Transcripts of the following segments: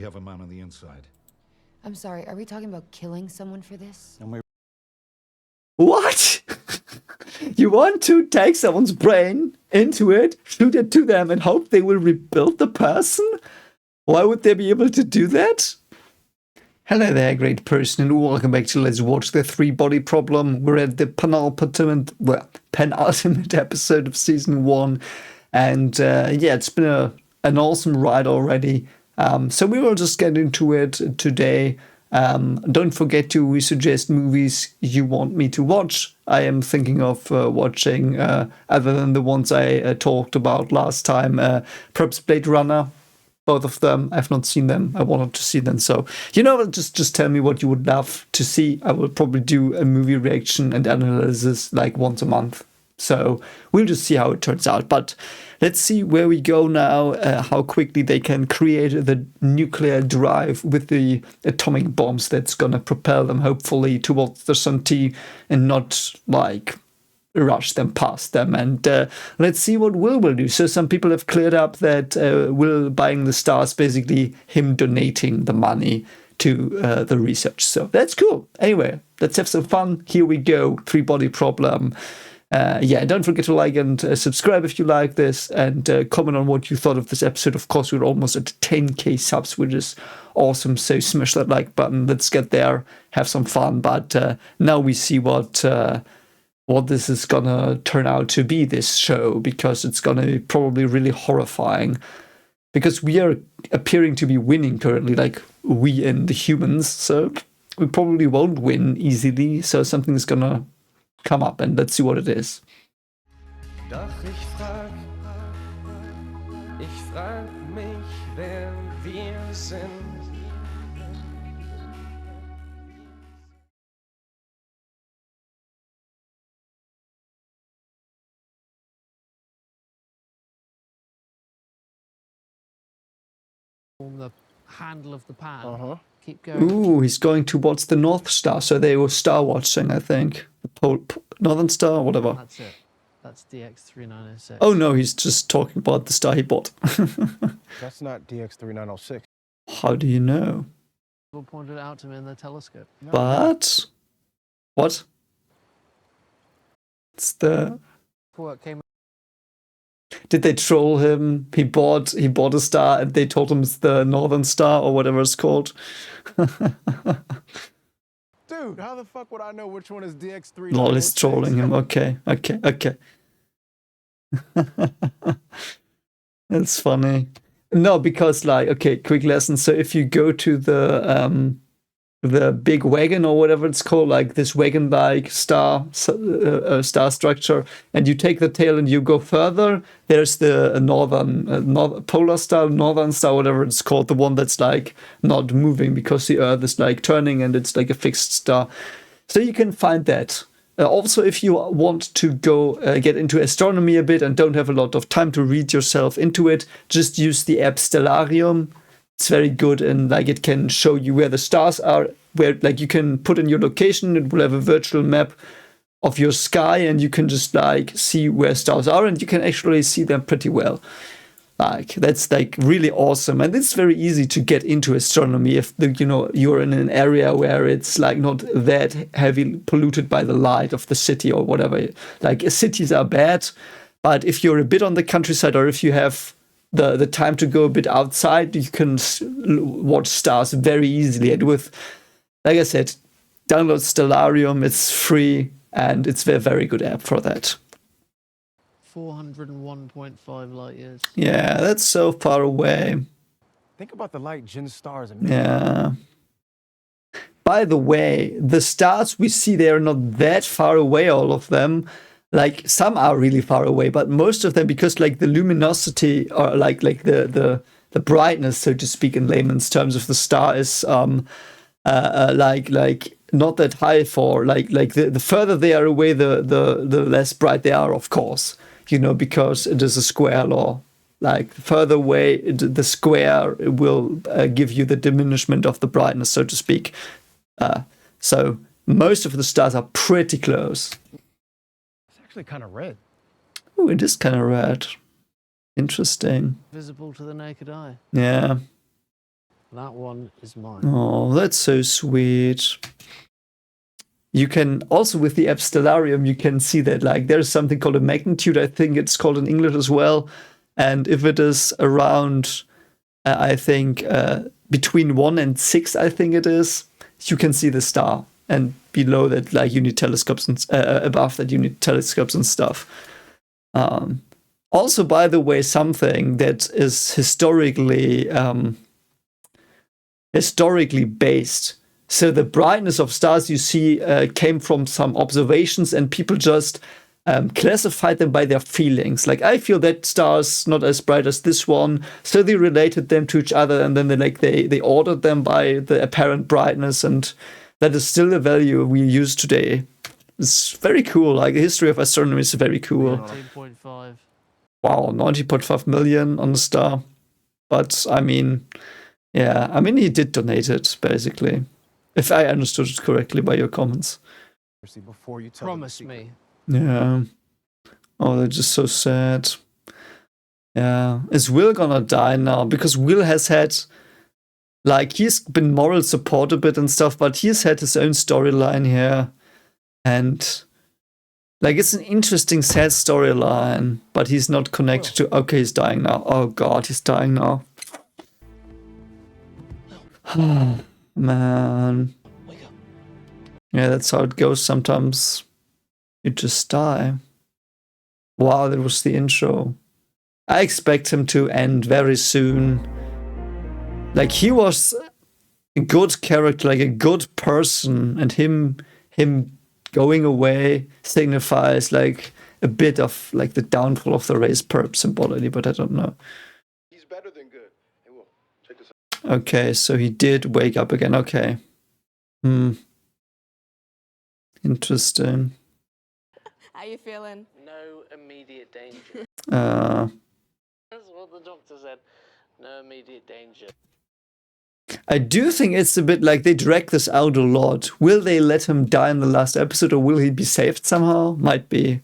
We have a man on the inside. I'm sorry, are we talking about killing someone for this? What? You want to take someone's brain into it, shoot it to them, and hope they will rebuild the person? Why would they be able to do that? Hello there, great person, and welcome back to Let's Watch the Three Body Problem. We're at the penultimate episode of season 1, and yeah, it's been an awesome ride already. So we will just get into it today. Don't forget to suggest movies you want me to watch. I am thinking of watching, other than the ones I talked about last time, perhaps Blade Runner. Both of them. I've not seen them. I wanted to see them. So, just tell me what you would love to see. I will probably do a movie reaction and analysis like once a month. So we'll just see how it turns out. But let's see where we go now, how quickly they can create the nuclear drive with the atomic bombs that's going to propel them, hopefully, towards the Sun T and not, like, rush them past them. And let's see what Will do. So some people have cleared up that Will buying the stars, basically him donating the money to the research. So that's cool. Anyway, let's have some fun. Here we go. Three Body Problem. Yeah, don't forget to like and subscribe if you like this, and comment on what you thought of this episode. Of course, we're almost at 10k subs, which is awesome. So smash that like button. Let's get there, have some fun. But now we see what this is gonna turn out to be, this show, because it's gonna be probably really horrifying. Because we are appearing to be winning currently, like we and the humans. So we probably won't win easily. So something's gonna come up, and let's see what it is. Doch ich frag mich, wer wir sind. The handle of the pan. Keep going. Ooh, he's going towards the North Star. So they were star watching, I think. The Northern Star, whatever. That's it. That's DX3906. Oh no, he's just talking about the star he bought. That's not DX3906. How do you know? People pointed it out to me in the telescope. No. But what? It's the. Before it came. Did they troll him? He bought a star, and they told him it's the Northern Star or whatever it's called. Dude, how the fuck would I know which one is DX3906? Lol is trolling him. Okay. That's funny. No, because like, okay, quick lesson. So if you go to the big wagon or whatever it's called, like this wagon-like star structure, and you take the tail and you go further, there's the northern polar star, northern star, whatever it's called, the one that's like not moving because the Earth is like turning and it's like a fixed star. So you can find that. Also, if you want to go get into astronomy a bit and don't have a lot of time to read yourself into it, just use the app Stellarium. It's very good, and like it can show you where the stars are, where like you can put in your location. It will have a virtual map of your sky, and you can just like see where stars are, and you can actually see them pretty well. Like that's like really awesome, and it's very easy to get into astronomy if you're in an area where it's like not that heavily polluted by the light of the city or whatever. Like cities are bad, but if you're a bit on the countryside, or if you have the time to go a bit outside, you can watch stars very easily. And with, like I said, download Stellarium. It's free, and it's a very good app for that. 401.5 light years. Yeah, that's so far away. Think about the light Jin stars and Yeah. By the way, the stars we see, they are not that far away, all of them. Like some are really far away, but most of them, because like the luminosity or like the brightness, so to speak, in layman's terms, of the star is like not that high for like the further they are away, the less bright they are, of course. Because it is a square law. Like further away, the square will give you the diminishment of the brightness, so to speak. So most of the stars are pretty close. actually kind of red. Oh, it is kind of red. Interesting. Visible to the naked eye. Yeah. That one is mine. Oh, that's so sweet. You can also, with the app Stellarium, you can see that like there's something called a magnitude. I think it's called in English as well. And if it is around, I think between 1 and 6, I think it is, you can see the star. And below that, like you need telescopes, and above that you need telescopes and stuff. Also, by the way, something that is historically based. So the brightness of stars you see came from some observations, and people just classified them by their feelings. Like, I feel that star's not as bright as this one, so they related them to each other, and then they ordered them by the apparent brightness, and that is still a value we use today. It's very cool. Like, the history of astronomy is very cool. 19.5. Wow, 90.5 million on the star. But I mean, yeah, I mean, he did donate it, basically. If I understood it correctly by your comments. Before you tell them the Promise secret. me. Yeah. Oh, they're just so sad. Yeah. Is Will gonna die now? Because Will has had, like, he's been moral support a bit and stuff, but he's had his own storyline here. And, like, it's an interesting, sad storyline, but he's not connected to. Okay, he's dying now. Oh, God, he's dying now. Man. Yeah, that's how it goes sometimes. You just die. Wow, that was the intro. I expect him to end very soon. Like, he was a good character, like a good person, and him going away signifies like a bit of like the downfall of the race, perhaps symbolically, but I don't know. He's better than good. Hey, Will, check this out. Okay, so he did wake up again. Okay. Interesting. How you feeling? No immediate danger. That's what the doctor said. No immediate danger. I do think it's a bit like they drag this out a lot. Will they let him die in the last episode, or will he be saved somehow? Might be.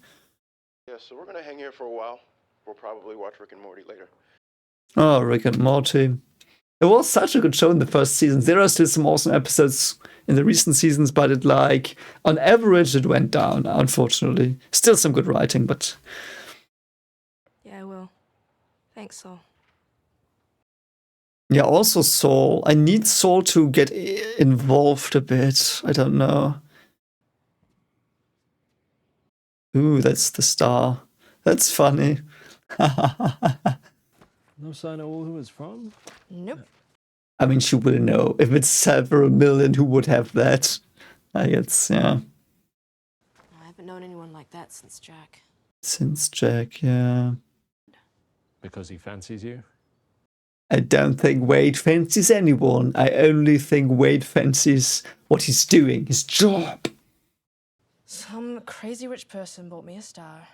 Yeah, so we're gonna hang here for a while. We'll probably watch Rick and Morty later. Oh, Rick and Morty. It was such a good show in the first seasons. There are still some awesome episodes in the recent seasons, but it like, on average, it went down, unfortunately. Still some good writing, but... Yeah, I will. Thanks, Saul. Yeah, also Saul. I need Saul to get involved a bit. I don't know. Ooh, that's the star. That's funny. No sign of who it's from? Nope. I mean, she will know. If it's several million, who would have that? I guess, yeah. I haven't known anyone like that since Jack. Since Jack, yeah. Because he fancies you? I don't think Wade fancies anyone. I only think Wade fancies what he's doing, his job. Some crazy rich person bought me a star.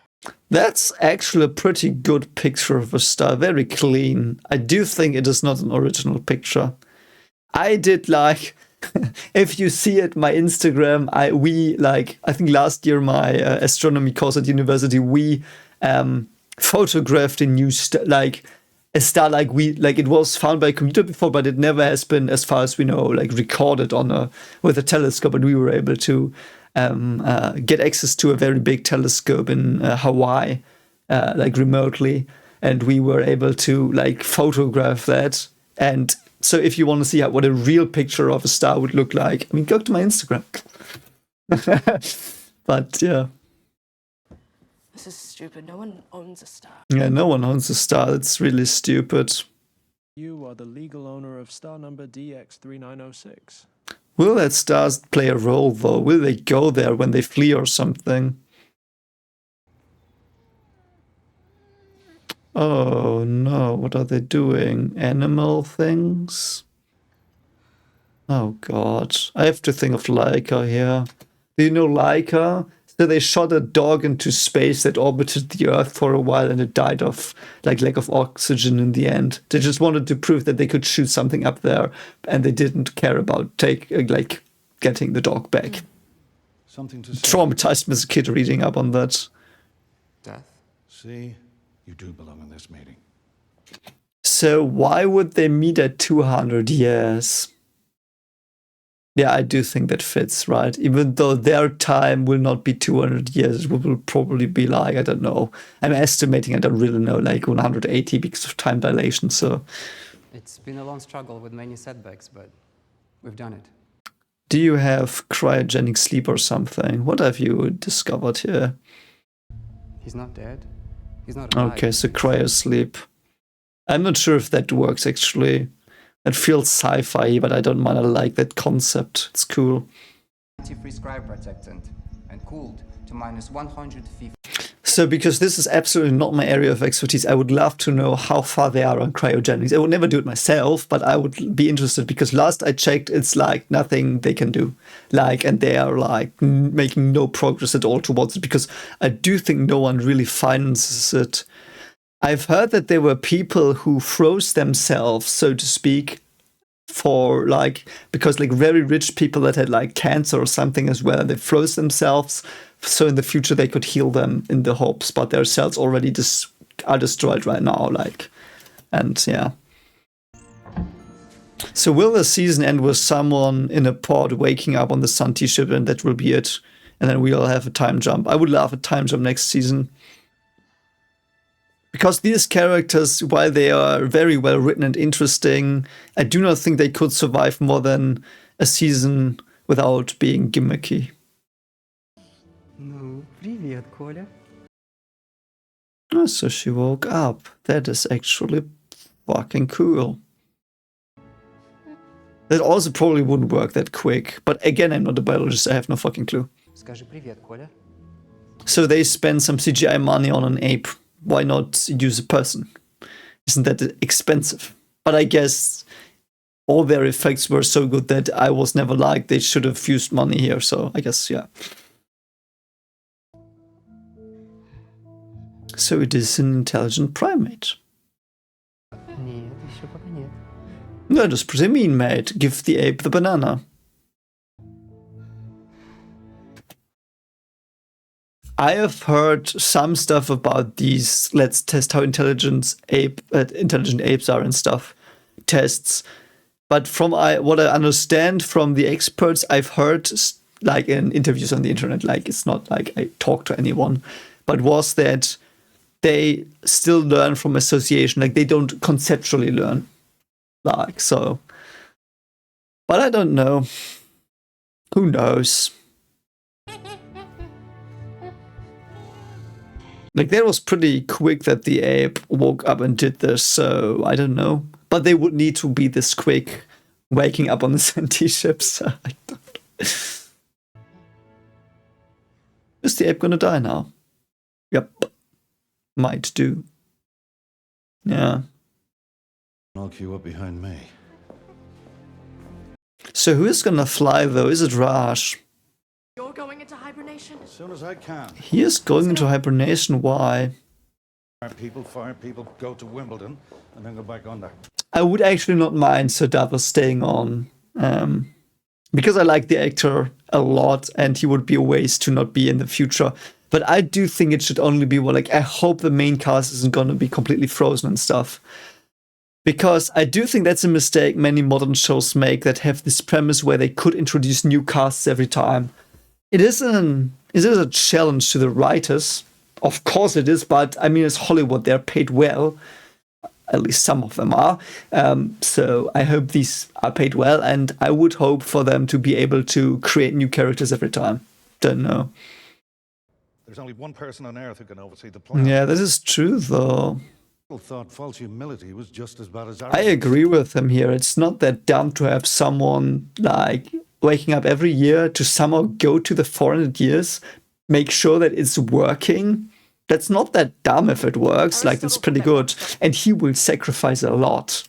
That's actually a pretty good picture of a star. Very clean. I do think it is not an original picture. I did like, if you see it, my Instagram, I think last year my astronomy course at university, we photographed a new star, like a star it was found by a computer before, but it never has been, as far as we know, like recorded with a telescope, and we were able to get access to a very big telescope in Hawaii, like remotely, and we were able to like photograph that. And so if you want to see what a real picture of a star would look like, I mean, go to my Instagram. But yeah. This is stupid. No one owns a star. Yeah, no one owns a star. That's really stupid. You are the legal owner of star number DX3906. Will that stars play a role, though? Will they go there when they flee or something? Oh no, what are they doing? Animal things? Oh god, I have to think of Laika here. Do you know Laika? So they shot a dog into space that orbited the Earth for a while, and it died of like lack of oxygen in the end. They just wanted to prove that they could shoot something up there, and they didn't care about getting the dog back. Something to say. Traumatized me as a kid reading up on that. Death? See, you do belong in this meeting. So why would they meet at 200 years? Yeah, I do think that fits, right? Even though their time will not be 200 years, it will probably be like, I don't know. I'm estimating, I don't really know, like 180 because of time dilation, so. It's been a long struggle with many setbacks, but we've done it. Do you have cryogenic sleep or something? What have you discovered here? He's not dead. He's not alive. Okay, so cryo sleep. I'm not sure if that works, actually. It feels sci-fi, but I don't mind. I like that concept. It's cool. Antifreeze cryoprotectant and cooled to minus 150. So because this is absolutely not my area of expertise, I would love to know how far they are on cryogenics. I would never do it myself, but I would be interested because last I checked, it's like nothing they can do. Like, and they are like making no progress at all towards it because I do think no one really finances it. I've heard that there were people who froze themselves, so to speak, for like, because like very rich people that had like cancer or something as well, they froze themselves so in the future they could heal them in the hopes, but their cells already are destroyed right now, like, and yeah. So will the season end with someone in a pod waking up on the Sun T-ship and that will be it? And then we'll have a time jump. I would love a time jump next season. Because these characters, while they are very well written and interesting, I do not think they could survive more than a season without being gimmicky. Ну, привет, Коля. Oh, so she woke up. That is actually fucking cool. That also probably wouldn't work that quick. But again, I'm not a biologist, I have no fucking clue. Скажи привет, Коля. So they spend some CGI money on an ape. Why not use a person? Isn't that expensive? But I guess all their effects were so good that I was never like they should have used money here. So I guess, yeah. So it is an intelligent primate. Нет, еще пока нет. That is pretty mean, mate. Give the ape the banana. I have heard some stuff about these let's test how intelligent apes are and stuff tests. But from what I understand from the experts, I've heard like in interviews on the internet, like it's not like I talk to anyone, but was that they still learn from association, like they don't conceptually learn. Like so. But I don't know. Who knows? Like, that was pretty quick that the ape woke up and did this, so I don't know. But they would need to be this quick, waking up on the Senti ship, so I don't know. Is the ape gonna die now? Yep. Might do. Yeah. I'll queue up behind me. So who is gonna fly, though? Is it Raj? You're going into hibernation? As soon as I can. He is going into hibernation, why? Fire people, go to Wimbledon, and then go back on there. I would actually not mind Sir Davos staying on. Because I like the actor a lot, and he would be a waste to not be in the future. But I do think it should only be, well, like, I hope the main cast isn't going to be completely frozen and stuff. Because I do think that's a mistake many modern shows make that have this premise where they could introduce new casts every time. It is a challenge to the writers. Of course it is, but I mean, it's Hollywood, they're paid well. At least some of them are. So I hope these are paid well, and I would hope for them to be able to create new characters every time. Don't know. There's only one person on Earth who can oversee the plan. Yeah, this is true, though. People thought false humility was just as bad as I arrogance. agree with him here. It's not that dumb to have someone, like, waking up every year to somehow go to the 400 years, make sure that it's working. That's not that dumb if it works. Like, it's pretty good. And he will sacrifice a lot.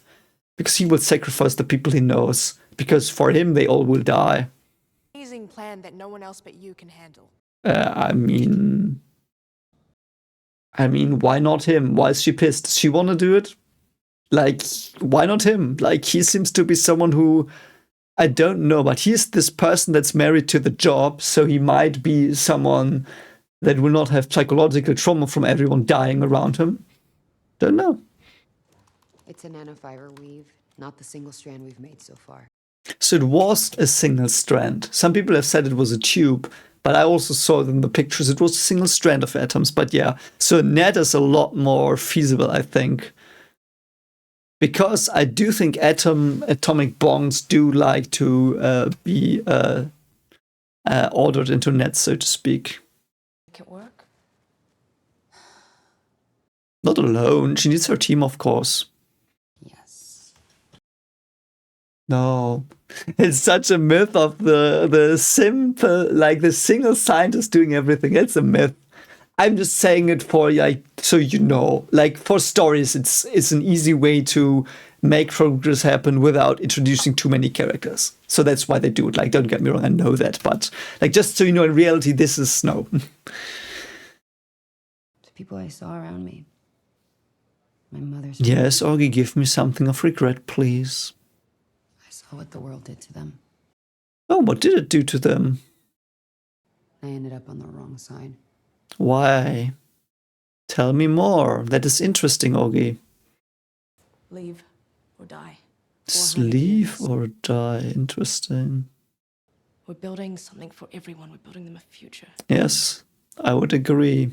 Because he will sacrifice the people he knows. Because for him, they all will die. Amazing plan that no one else but you can handle. I mean, why not him? Why is she pissed? Does she want to do it? Like, why not him? Like, he seems to be someone who, I don't know, but he's this person that's married to the job, so he might be someone that will not have psychological trauma from everyone dying around him. Don't know. It's a nanofiber weave, not the single strand we've made so far. So it was a single strand. Some people have said it was a tube, but I also saw it in the pictures. It was a single strand of atoms. But yeah, so a net is a lot more feasible, I think. Because I do think atomic bonds do like to be ordered into nets, so to speak. Make it work. Not alone. She needs her team, of course. Yes. No. It's such a myth of the simple, like the single scientist doing everything. It's a myth. I'm just saying it for like so you know. Like for stories, it's an easy way to make progress happen without introducing too many characters. So that's why they do it. Like, don't get me wrong, I know that, but like just so you know, in reality, this is no. The people I saw around me. My mother's Yes, Augie, give me something of regret, please. I saw what the world did to them. Oh, what did it do to them? I ended up on the wrong side. Why? Tell me more. That is interesting, Augie. Leave or die. 400 Sleeve years. or die. Interesting. We're building something for everyone. We're building them a future. Yes, I would agree.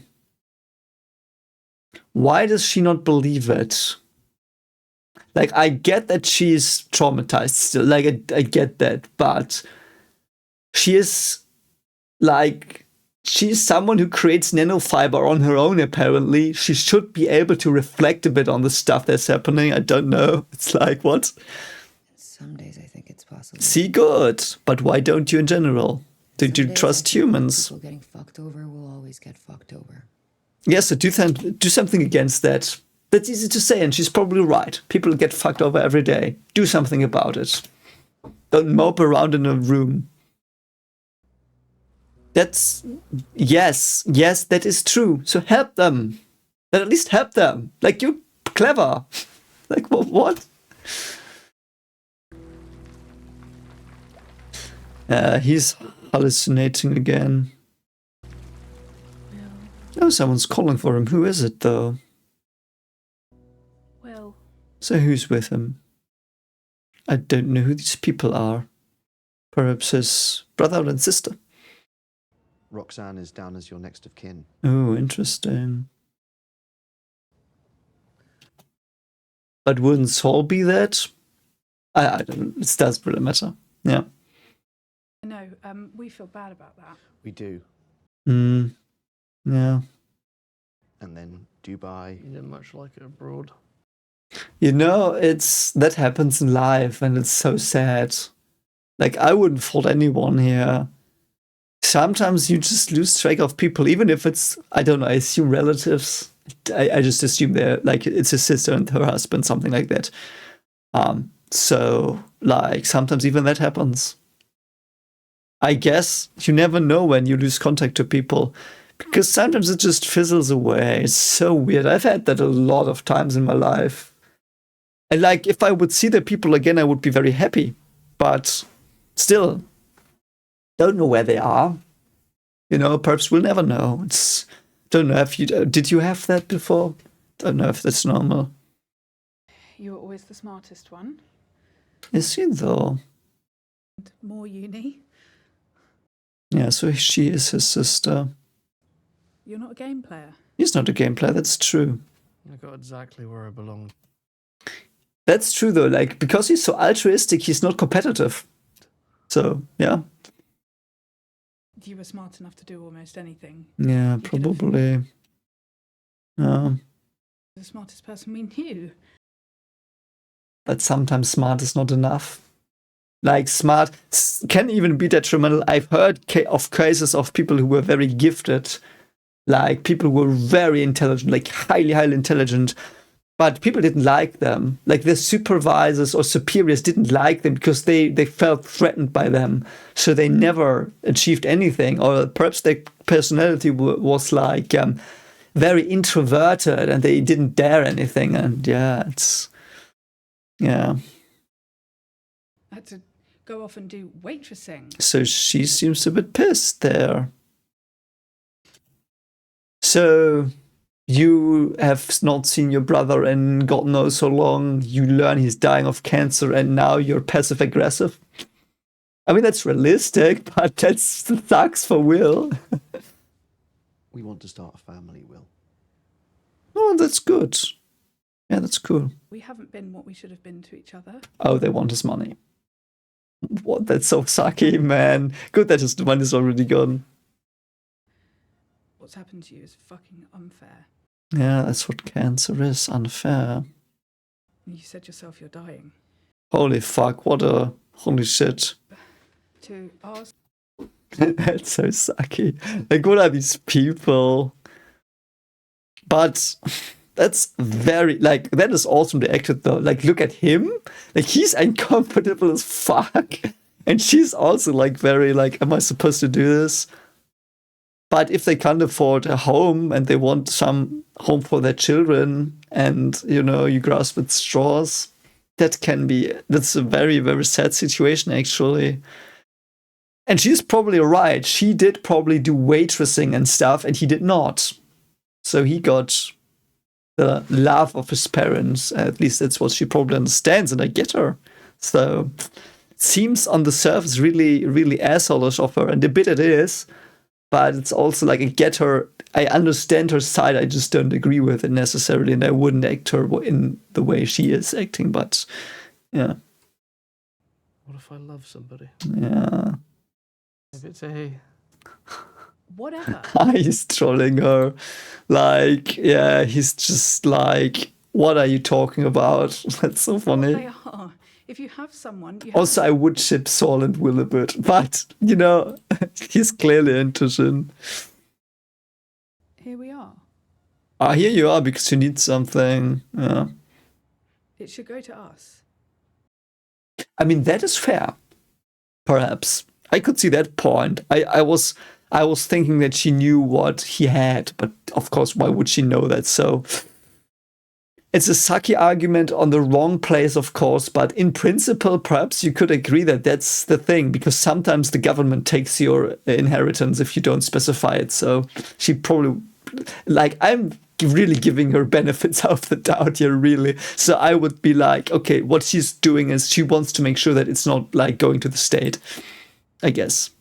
Why does she not believe it? Like, I get that she's traumatized still. Like, I get that. But she is, like, she's someone who creates nanofiber on her own, apparently. She should be able to reflect a bit on the stuff that's happening. I don't know. It's like, what? Some days I think it's possible. See, good. But why don't you in general? Don't you Some days trust I think humans? People getting fucked over will always get fucked over. Yes, so do something against that. That's easy to say, and she's probably right. People get fucked over every day. Do something about it. Don't mope around in a room. That's... Yes, that is true. So help them. At least help them. Like, you're clever. Like, what? He's hallucinating again. Oh, someone's calling for him. Who is it, though? Well, So who's with him? I don't know who these people are. Perhaps his brother and sister. Roxanne is down as your next of kin. Oh, interesting. But wouldn't Saul be that? I don't. It doesn't really matter. Yeah. No, we feel bad about that. We do. Yeah. And then Dubai. You didn't much like it abroad. You know, that happens in life, and it's so sad. Like, I wouldn't fault anyone here. Sometimes you just lose track of people, even if it's, I don't know, I assume relatives. I just assume they're, like, it's his sister and her husband, something like that. So, like, sometimes even that happens. I guess you never know when you lose contact to people, because sometimes it just fizzles away. It's so weird. I've had that a lot of times in my life. And, like, if I would see the people again, I would be very happy. But still, don't know where they are. You know, perhaps we'll never know. Don't know if did you have that before? Don't know if that's normal. You were always the smartest one. Is he though? More uni. Yeah, so she is his sister. You're not a game player. He's not a game player, that's true. I got exactly where I belong. That's true though, like, because he's so altruistic, he's not competitive. So, yeah. You were smart enough to do almost anything. Yeah, You could've- probably. Yeah. The smartest person we knew. But sometimes smart is not enough. Like, smart can even be detrimental. I've heard of cases of people who were very gifted, like people who were very intelligent, like highly intelligent, but people didn't like them. Like, their supervisors or superiors didn't like them because they felt threatened by them. So they never achieved anything. Or perhaps their personality was like very introverted and they didn't dare anything. And yeah, yeah. I had to go off and do waitressing. So she seems a bit pissed there. So You have not seen your brother in God knows so long. You learn he's dying of cancer, and now you're passive aggressive. I mean, that's realistic, but that sucks for Will. We want to start a family, Will. Oh, that's good. Yeah, that's cool. We haven't been what we should have been to each other. Oh, they want his money. What? That's so sucky, man. Good that his money is already gone. What's happened to you is fucking unfair. Yeah, that's what cancer is. Unfair. You said yourself you're dying. Holy fuck, what a... Holy shit. To ask... That's so sucky. Like, what are these people? But that's very... Like, that is awesomely acted, though. Like, look at him. Like, he's uncomfortable as fuck. And she's also, like, very, like, am I supposed to do this? But if they can't afford a home and they want some home for their children and, you know, you grasp at straws, that's a very, very sad situation, actually. And she's probably right. She did probably do waitressing and stuff, and he did not. So he got the love of his parents. At least that's what she probably understands, and I get her. So it seems on the surface really, really asshole-ish of her, and a bit it is. But it's also like, I get her, I understand her side, I just don't agree with it necessarily, and I wouldn't act her in the way she is acting, but yeah. What if I love somebody? Yeah. If it's a... Whatever. He's trolling her. Like, yeah, he's just like, what are you talking about? That's so funny. They are. If you have someone... You have Also, I would ship Saul and Will a bit, but, you know, he's clearly into Shin. Here we are. Ah, here you are, because you need something. Yeah. It should go to us. I mean, that is fair. Perhaps. I could see that point. I was thinking that she knew what he had, but of course, why would she know that? So... It's a sucky argument on the wrong place, of course, but in principle, perhaps you could agree that that's the thing, because sometimes the government takes your inheritance if you don't specify it. So she probably, like, I'm really giving her benefits of the doubt here, really. So I would be like, okay, what she's doing is she wants to make sure that it's not, like, going to the state, I guess.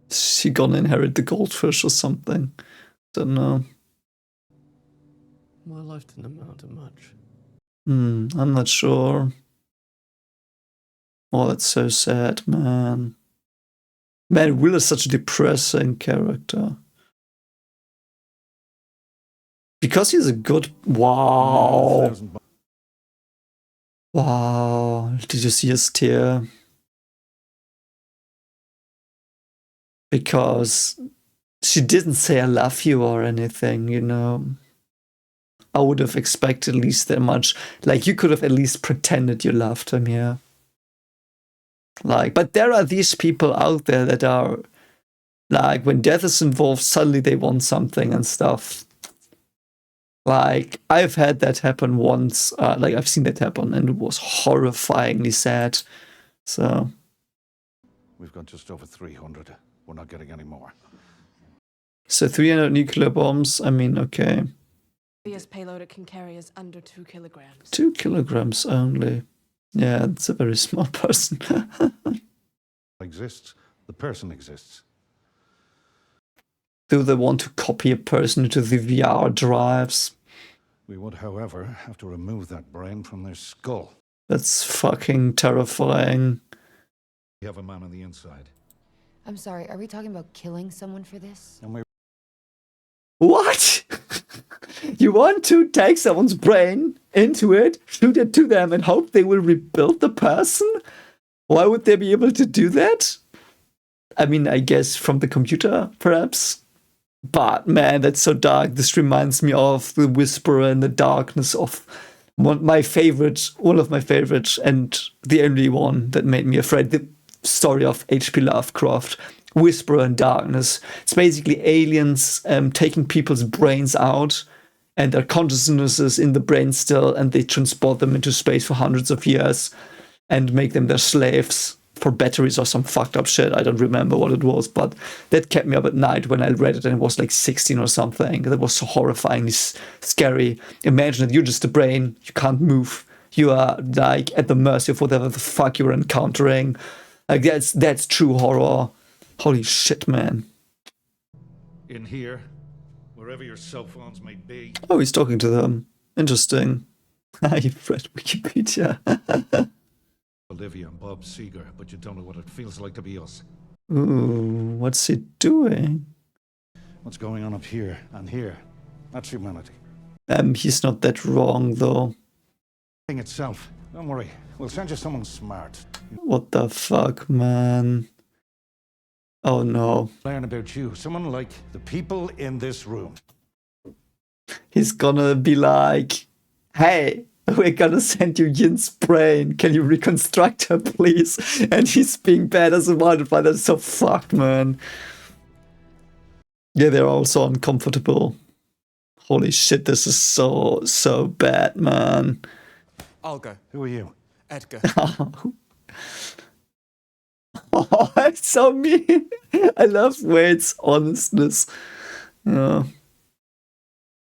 She gonna inherit the goldfish or something? Don't know. My life didn't amount to much. I'm not sure. Oh, that's so sad, man. Man, Will is such a depressing character. Because he's a good... Wow. Wow. Did you see his tear? Because she didn't say I love you or anything, you know. I would have expected at least that much. Like, you could have at least pretended you loved him, yeah. Like, but there are these people out there that are, like, when death is involved, suddenly they want something and stuff. Like, I've had that happen once. Like, I've seen that happen, and it was horrifyingly sad. So. We've got just over 300. We're not getting any more. So 300 nuclear bombs, I mean, okay. Biggest payload it can carry is under 2 kilograms. 2 kilograms only. Yeah, it's a very small person. Exists. The person exists. Do they want to copy a person into the VR drives? We would, however, have to remove that brain from their skull. That's fucking terrifying. We have a man on the inside. I'm sorry, are we talking about killing someone for this? And we're... What? You want to take someone's brain into it, shoot it to them, and hope they will rebuild the person? Why would they be able to do that? I mean, I guess from the computer, perhaps. But man, that's so dark. This reminds me of The Whisperer in the Darkness, of one of my favorites, and the only one that made me afraid. The story of H.P. Lovecraft. Whisperer in Darkness. It's basically aliens taking people's brains out and their consciousnesses in the brain still, and they transport them into space for hundreds of years and make them their slaves. for batteries or some fucked up shit. I don't remember what it was, but that kept me up at night when I read it, and it was like 16 or something. That was so horrifyingly scary. Imagine that you're just a brain, you can't move, you are like at the mercy of whatever the fuck you're encountering. Like that's true horror. Holy shit, man. In here, wherever your cell phones may be. Oh, he's talking to them. Interesting. You've read Wikipedia. Olivia and Bob Seeger, but you don't know what it feels like to be us. Ooh, what's he doing? What's going on up here and here? That's humanity. He's not that wrong, though. Thing itself. Don't worry. We'll send you someone smart. What the fuck, man? Oh, no. Learn about you. Someone like the people in this room. He's gonna be like, hey, we're gonna send you Yin's brain. Can you reconstruct her, please? And he's being badass about it, but that's so fucked, man. Yeah, they're also uncomfortable. Holy shit, this is so bad, man. I'll go. Who are you? Edgar. Oh, it's so mean. I love Wade's honestness. Yeah.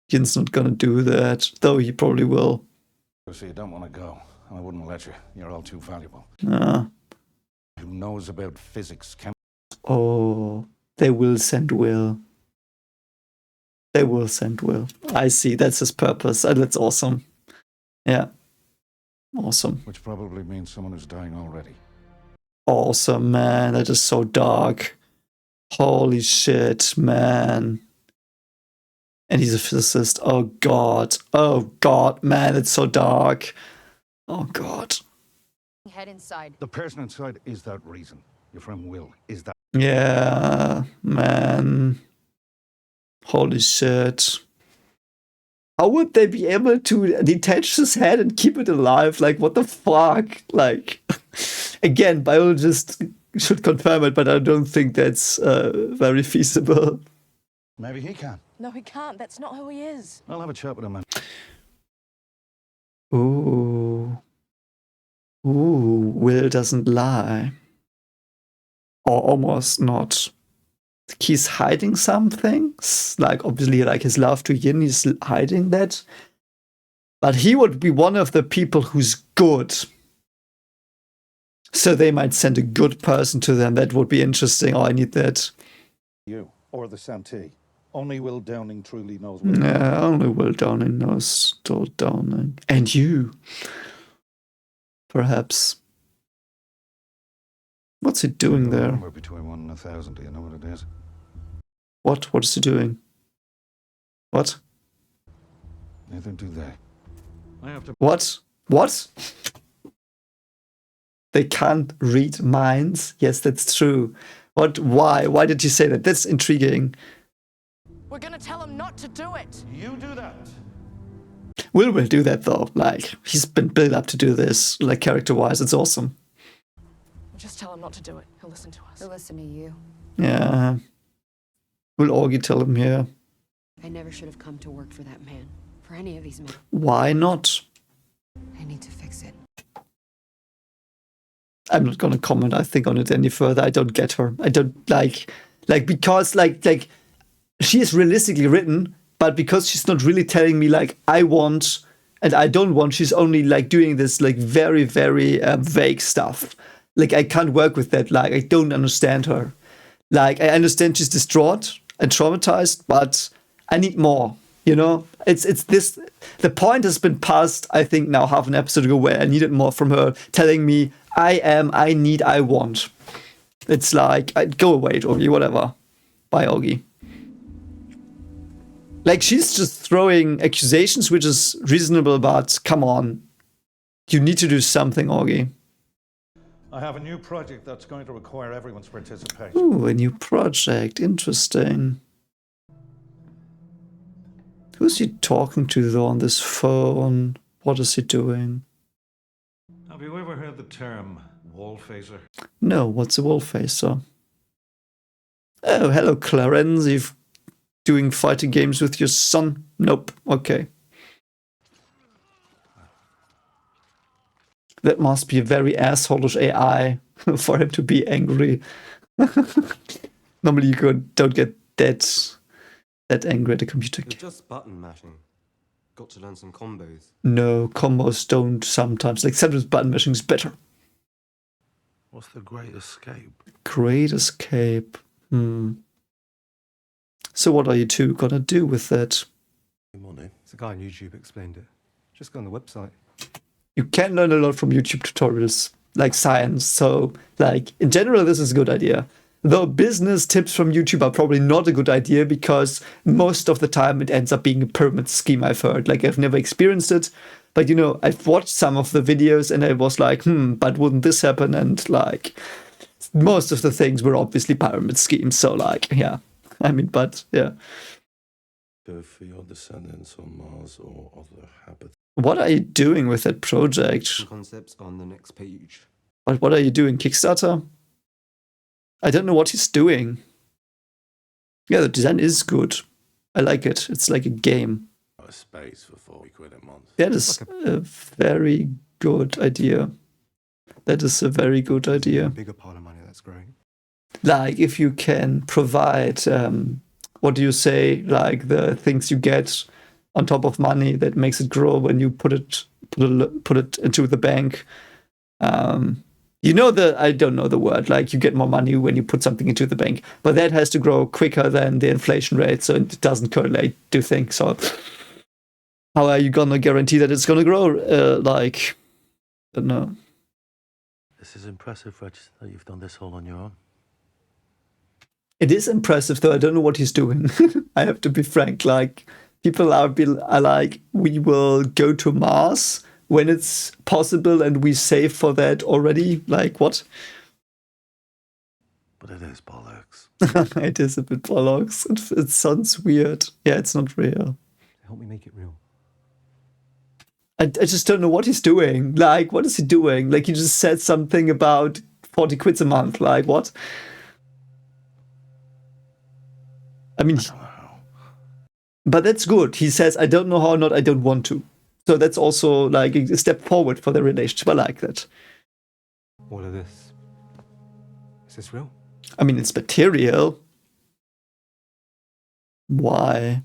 Yin's not gonna do that, though he probably will. So you don't want to go. I wouldn't let you. You're all too valuable. Yeah. Who knows about physics? Oh, they will send Will. They will send Will. I see. That's his purpose. That's awesome. Yeah. Awesome. Which probably means someone who's dying already. Awesome, man. That is so dark. Holy shit, man. And he's a physicist. Oh, God. Oh, God, man. It's so dark. Oh, God. Head inside. The person inside is that reason. Your friend Will is that. Yeah, man. Holy shit. How would they be able to detach his head and keep it alive? Like, what the fuck? Like, again, biologists should confirm it, but I don't think that's very feasible. Maybe he can. No, he can't. That's not who he is. I'll have a chat with him, man. Ooh. Ooh, Will doesn't lie. Or almost not. He's hiding something. Like, obviously, like his love to Yin, he's hiding that. But he would be one of the people who's good. So they might send a good person to them. That would be interesting. Oh, I need that. You or the Santee. Only Will Downing truly knows. Yeah, only Will Downing knows. Todd Downing. And you. Perhaps. What's he doing there? Somewhere between 1 and 1,000. Do you know what it is? What? What is he doing? What? Neither do they. I have to. What? What? They can't read minds? Yes, that's true. What? Why? Why did you say that? That's intriguing. We're gonna tell him not to do it. You do that. Will do that, though. Like, he's been built up to do this, like, character-wise. It's awesome. We'll just tell him not to do it. He'll listen to us. He'll listen to you. Yeah. Will Augie tell him here? I never should have come to work for that man. For any of these men. Why not? I need to fix it. I'm not gonna comment, I think, on it any further. I don't get her. I don't because she is realistically written, but because she's not really telling me like I want and I don't want, she's only like doing this like very, very vague stuff. Like, I can't work with that. Like, I don't understand her. Like, I understand she's distraught and traumatized, but I need more. You know, it's this. The point has been passed, I think, now half an episode ago, where I needed more from her, telling me I need, I want. It's like, go away, Augie, whatever. Bye, Augie. Like, she's just throwing accusations, which is reasonable, but come on. You need to do something, Augie. I have a new project that's going to require everyone's participation. Ooh, a new project. Interesting. Who's he talking to, though, on this phone? What is he doing? Have you ever heard the term wall phaser? No, what's a wall phaser? Oh, hello, Clarence. You're doing fighting games with your son? Nope. Okay. That must be a very asshole-ish AI for him to be angry. Normally you don't get that angry at a computer game. Just button mashing. Got to learn some combos. No, combos don't sometimes. Like sometimes button mashing is better. What's the Great Escape? Great Escape. So what are you two gonna do with that? It's a guy on YouTube explained it. Just go on the website. You can learn a lot from YouTube tutorials, like science. So, like, in general, this is a good idea. Though business tips from YouTube are probably not a good idea because most of the time it ends up being a pyramid scheme, I've heard. Like, I've never experienced it. But, you know, I've watched some of the videos and I was like, but wouldn't this happen? And, like, most of the things were obviously pyramid schemes. So, like, yeah. I mean, but, yeah. Go for your descendants on Mars or other habits. What are you doing with that project? Concepts on the next page. But what are you doing, Kickstarter? I don't know what he's doing. Yeah, the design is good. I like it. It's like a game. A space for £40 a month. That is a very good idea. That is a very good idea. A bigger pile of money, that's great. Like, if you can provide, what do you say, like the things you get on top of money that makes it grow when you put it into the bank. You know I don't know the word, like you get more money when you put something into the bank, but that has to grow quicker than the inflation rate, so it doesn't correlate, do you think? So how are you gonna guarantee that it's gonna grow? Like, I don't know. This is impressive, Reg, that you've done this all on your own. It is impressive, though I don't know what he's doing. I have to be frank, like, people are like, we will go to Mars when it's possible and we save for that already. Like, what? But it is bollocks. It is a bit bollocks. It sounds weird. Yeah, it's not real. Help me make it real. I just don't know what he's doing. Like, what is he doing? Like, he just said something about 40 quid a month. Like, what? I mean, but that's good. He says, I don't know how, not I don't want to. So that's also like a step forward for the relationship. I like that. All of this. Is this real? I mean, it's material. Why?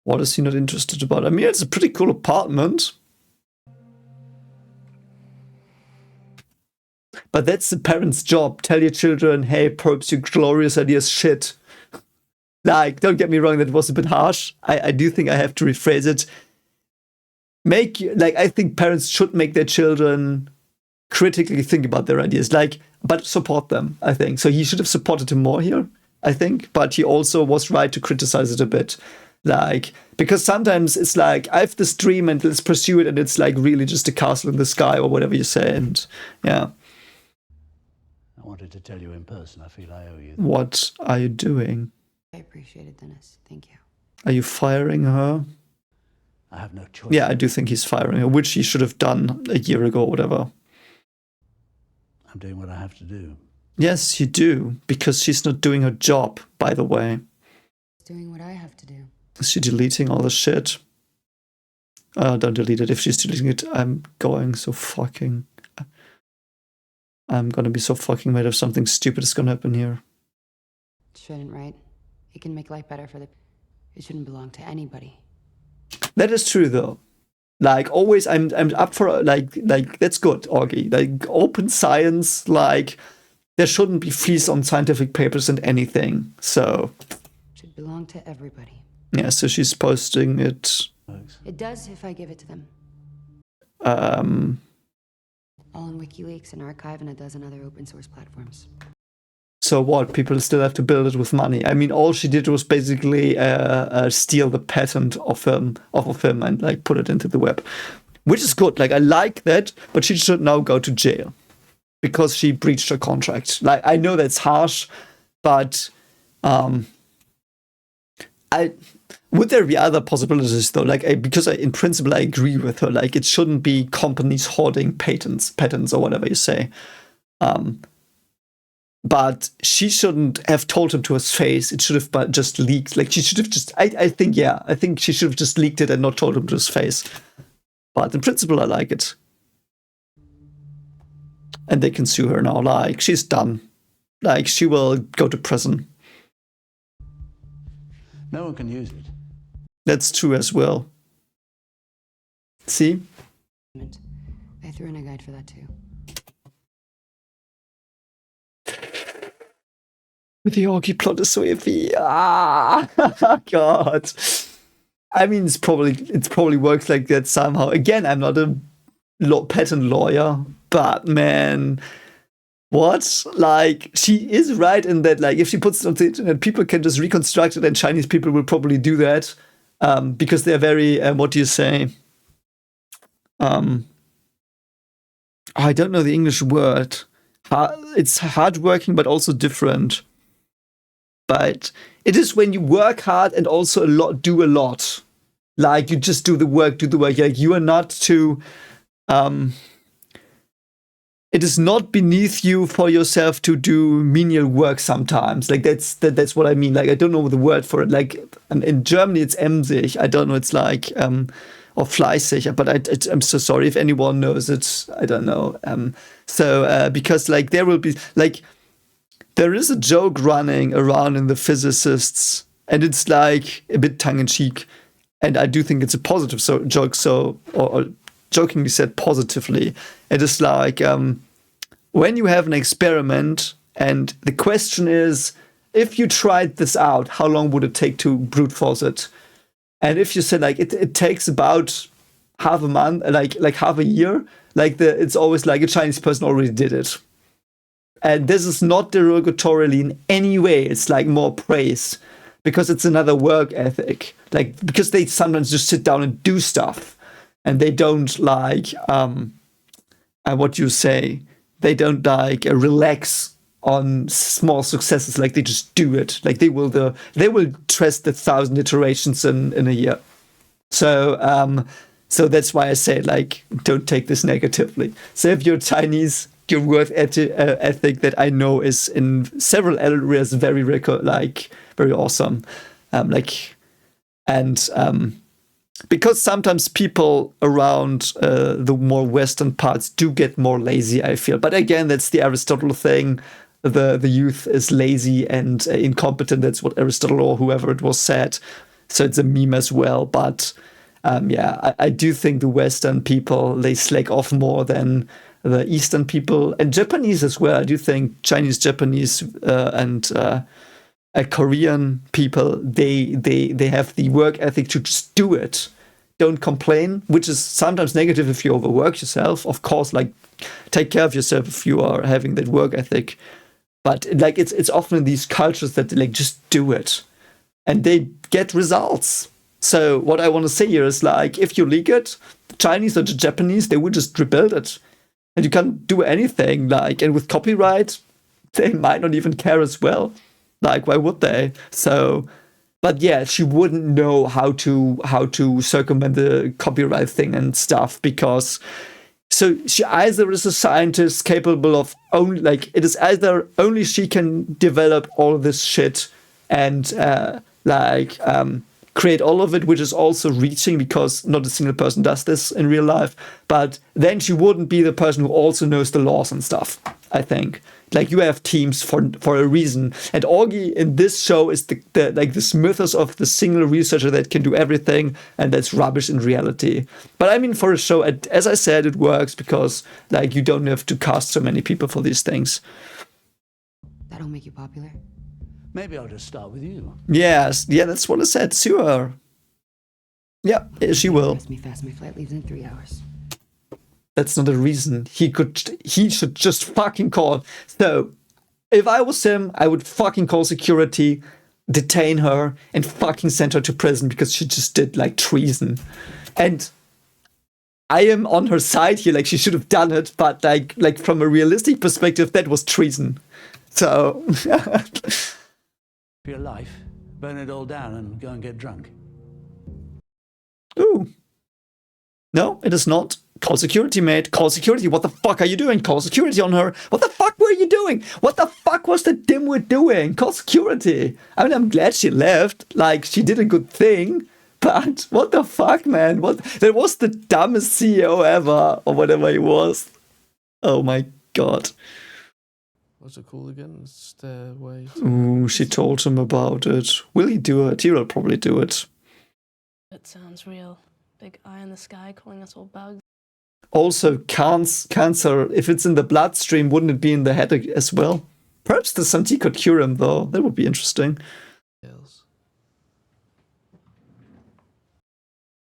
What is he not interested about? I mean, it's a pretty cool apartment. But that's the parents' job. Tell your children, hey, perhaps your glorious ideas shit. Like, don't get me wrong, that was a bit harsh. I do think I have to rephrase it. I think parents should make their children critically think about their ideas, like, but support them, I think. So he should have supported him more here, I think, but he also was right to criticize it a bit. Like, because sometimes it's like, I have this dream and let's pursue it, and it's like really just a castle in the sky or whatever you say, and yeah. I wanted to tell you in person, I feel I owe you. What are you doing? I appreciate it, Dennis. Thank you. Are you firing her? I have no choice. Yeah, I do think he's firing her, which he should have done a year ago or whatever. I'm doing what I have to do. Yes, you do, because she's not doing her job, by the way. Doing what I have to do. Is she deleting all the shit? Don't delete it. If she's deleting it, I'm gonna be so fucking mad if something stupid is gonna happen here. Shouldn't, right? It can make life better for the... It shouldn't belong to anybody. That is true, though. Like, always, I'm up for, like, that's good, Augie. Like, open science, like, there shouldn't be fees on scientific papers and anything, so... It should belong to everybody. Yeah, so she's posting it... It does if I give it to them. All on WikiLeaks and Archive and a dozen other open source platforms. So what? People still have to build it with money. I mean, all she did was basically steal the patent off of him and like put it into the web, which is good. Like, I like that, but she should now go to jail because she breached her contract. Like, I know that's harsh, but would there be other possibilities though? Like, because in principle I agree with her. Like, it shouldn't be companies hoarding patents or whatever you say. But she shouldn't have told him to his face. It should have just leaked. Like, she should have just... I think she should have just leaked it and not told him to his face. But in principle, I like it. And they can sue her now. Like, she's done. Like, she will go to prison. No one can use it. That's true as well. See? I threw in a guide for that too. The Orgy plot is so iffy. Ah, God. I mean, it probably works like that somehow. Again, I'm not a patent lawyer, but man, what? Like, she is right in that, like, if she puts it on the internet, people can just reconstruct it, and Chinese people will probably do that because they're very, what do you say? I don't know the English word. It's hardworking, but also different. But it is when you work hard and also do a lot. Like, you just do the work. Like, you are not too... it is not beneath you for yourself to do menial work sometimes. Like, that's what I mean. Like, I don't know the word for it. Like, in Germany, it's emsig. I don't know. It's like... or fleißig, but I'm so sorry if anyone knows it. I don't know. Because, like, there will be... Like... There is a joke running around in the physicists, and it's like a bit tongue-in-cheek, and I do think it's a positive joke, or jokingly said positively. It is like, when you have an experiment, and the question is, if you tried this out, how long would it take to brute force it? And if you said, like, it takes about half a month, like half a year, it's always like a Chinese person already did it. And this is not derogatorily in any way. It's like more praise because it's another work ethic. Like, because they sometimes just sit down and do stuff, and they don't like what you say. They don't like relax on small successes. Like, they just do it. Like, they will test 1,000 iterations in a year. So that's why I say, like, don't take this negatively. So if you're Chinese, your work ethic that I know is in several areas very awesome. Because sometimes people around the more Western parts do get more lazy, I feel. But again, that's the Aristotle thing. The youth is lazy and incompetent. That's what Aristotle or whoever it was said. So it's a meme as well. But I do think the Western people, they slack off more than the Eastern people, and Japanese as well. I do think Chinese, Japanese, and Korean people, they have the work ethic to just do it. Don't complain, which is sometimes negative if you overwork yourself. Of course, like, take care of yourself if you are having that work ethic. But like, it's often in these cultures that like just do it, and they get results. So what I want to say here is, like, if you leak it, the Chinese or the Japanese, they would just rebuild it. And you can't do anything, like, and with copyright, they might not even care as well. Like, why would they? So, but yeah, she wouldn't know how to circumvent the copyright thing and stuff, because so she either is a scientist capable of only, like, it is either only she can develop all of this shit and create all of it, which is also reaching, because not a single person does this in real life. But then she wouldn't be the person who also knows the laws and stuff, I think. Like, you have teams for a reason. And Augie in this show is the mythos of the single researcher that can do everything, and that's rubbish in reality. But I mean, for a show, as I said, it works because, like, you don't have to cast so many people for these things. That'll make you popular. Maybe I'll just start with you. Yes, yeah, that's what I said. Sue her. Yeah, she will. Me fast. My flight leaves in 3 hours. That's not a reason. He should just fucking call. So, if I was him, I would fucking call security, detain her, and fucking send her to prison because she just did, like, treason. And I am on her side here. Like, she should have done it, but like from a realistic perspective, that was treason. So. For your life, burn it all down and go and get drunk. Ooh. No, it is not. Call security, mate. Call security. What the fuck are you doing? Call security on her. What the fuck were you doing? What the fuck was the dimwit doing? Call security. I mean, I'm glad she left. Like, she did a good thing. But what the fuck, man? That was the dumbest CEO ever, or whatever he was. Oh my God. What's it called again? Stairway. Ooh, she told him about it. Will he do it? He will probably do it. It sounds real. Big eye in the sky calling us all bugs. Also, cancer, if it's in the bloodstream, wouldn't it be in the head as well? Perhaps the Santi could cure him, though. That would be interesting.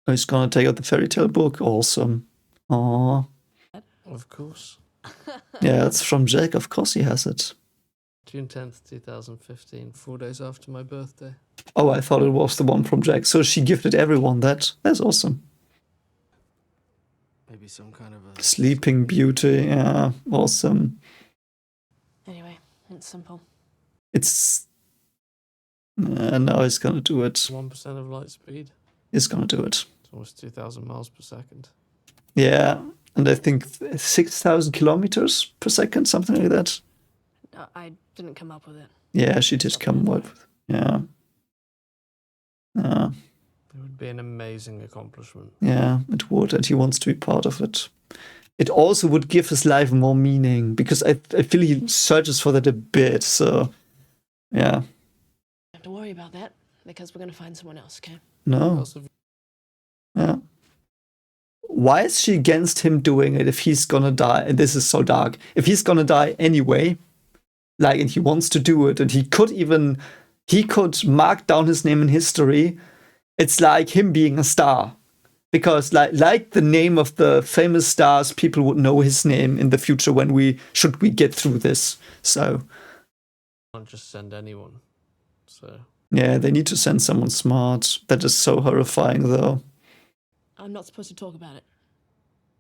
Oh, he's gonna take out the fairy tale book. Awesome. Aww. Of course. Yeah, it's from Jack. Of course he has it. June 10th, 2015, 4 days after my birthday. Oh, I thought it was the one from Jack. So she gifted everyone that. That's awesome. Maybe some kind of a... Sleeping Beauty. Yeah, awesome. Anyway, it's simple. It's... now he's gonna do it. 1% of light speed. He's gonna do it. It's almost 2,000 miles per second. Yeah, and I think 6,000 kilometers per second, something like that. I didn't come up with it. Yeah, she did come up with. Yeah. Yeah. It would be an amazing accomplishment. Yeah, it would, and he wants to be part of it. It also would give his life more meaning, because I feel he searches for that a bit, so... Yeah. Don't have to worry about that, because we're going to find someone else, okay? No. Yeah. Why is she against him doing it if he's gonna die? And this is so dark. If he's gonna die anyway, like, and he wants to do it, and he could mark down his name in history. It's like him being a star, because like the name of the famous stars, people would know his name in the future when we get through this. So Can't just send anyone. So yeah, they need to send someone smart. That is so horrifying, though. I'm not supposed to talk about it.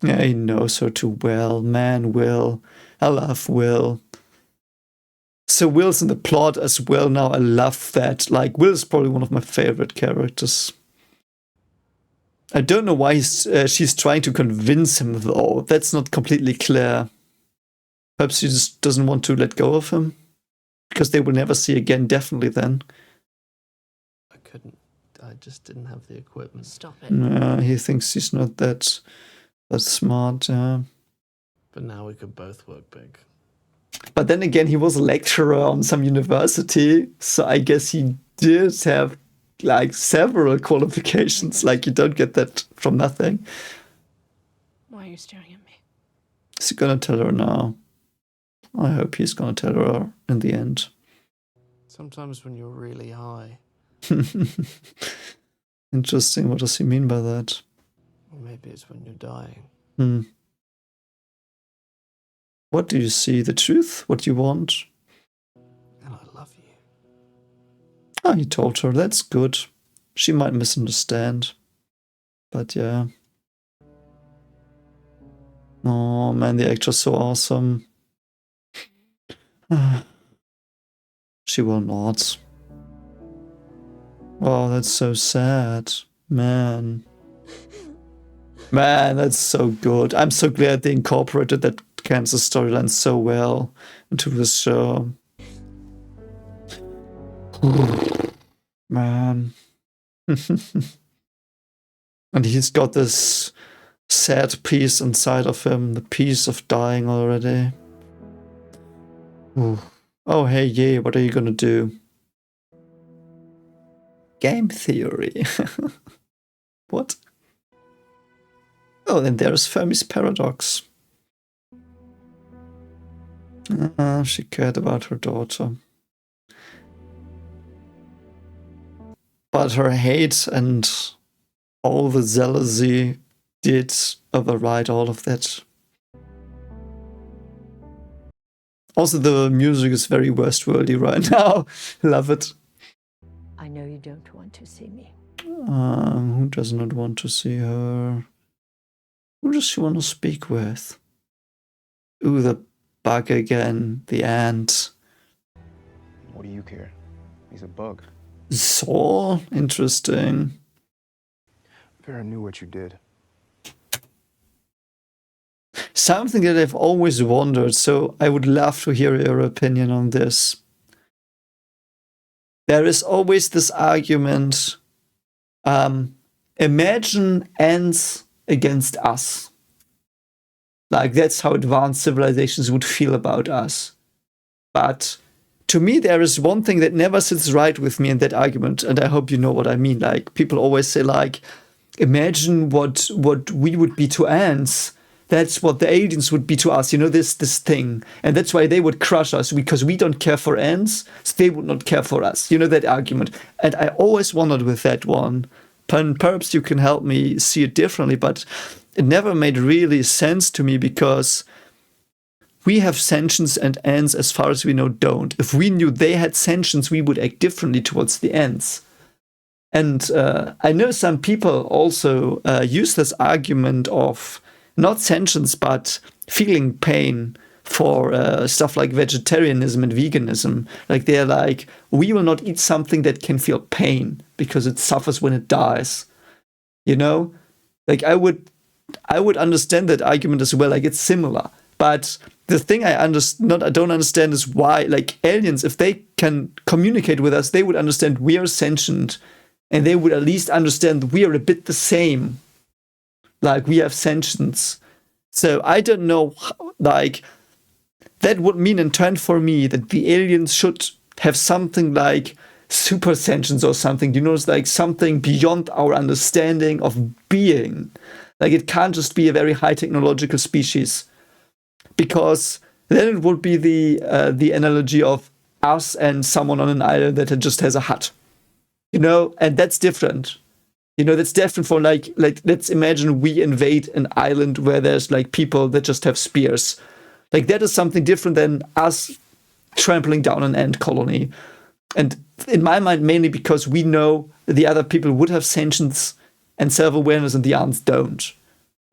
Yeah, he knows her too well. Man, Will. I love Will. So Will's in the plot as well now. I love that. Like, Will's probably one of my favorite characters. I don't know why she's trying to convince him, though. That's not completely clear. Perhaps she just doesn't want to let go of him. Because they will never see again, definitely then. I just didn't have the equipment. Stop it. Yeah, he thinks he's not that smart. But now we could both work big. But then again, he was a lecturer on some university, so I guess he did have like several qualifications. Like, you don't get that from nothing. Why are you staring at me? Is he gonna tell her now? I hope he's gonna tell her in the end. Sometimes when you're really high. Interesting. What does he mean by that? Or maybe it's when you're dying. What do you see? The truth? What you want? And I love you. Oh, he told her. That's good. She might misunderstand. But yeah. Oh man, the actor's so awesome. She will not. Oh, that's so sad. Man. Man, that's so good. I'm so glad they incorporated that cancer storyline so well into the show. Man. And he's got this sad piece inside of him, the piece of dying already. Ooh. Oh, hey, yeah, what are you gonna do? Game theory. What? Oh, then there's Fermi's paradox. She cared about her daughter. But her hate and all the jealousy did override all of that. Also, the music is very Westworldy right now. Love it. I know you don't want to see me. Who does not want to see her? Who does she want to speak with? Ooh, the bug again. The ant. What do you care? He's a bug. So interesting. Vera knew what you did. Something that I've always wondered, so I would love to hear your opinion on this. There is always this argument, imagine ants against us. Like, that's how advanced civilizations would feel about us. But to me, there is one thing that never sits right with me in that argument, and I hope you know what I mean. Like, people always say, like, imagine what we would be to ants. That's what the aliens would be to us, you know, this thing. And that's why they would crush us, because we don't care for ants, so they would not care for us. You know, that argument. And I always wondered with that one, perhaps you can help me see it differently, but it never made really sense to me, because we have sentience and ants, as far as we know, don't. If we knew they had sentience, we would act differently towards the ants. And I know some people also use this argument of not sentience, but feeling pain for stuff like vegetarianism and veganism. Like, they're like, we will not eat something that can feel pain because it suffers when it dies. You know? Like, I would understand that argument as well. Like, it's similar. But the thing I don't understand is why, like, aliens, if they can communicate with us, they would understand we are sentient, and they would at least understand we are a bit the same. Like, we have sentience. So I don't know, like, that would mean in turn for me that the aliens should have something like super sentience or something, you know, it's like something beyond our understanding of being. Like, it can't just be a very high technological species, because then it would be the analogy of us and someone on an island that just has a hut, you know, and that's different. You know, that's different from like let's imagine we invade an island where there's like people that just have spears. Like, that is something different than us trampling down an ant colony. And in my mind, mainly because we know the other people would have sentience and self-awareness and the ants don't.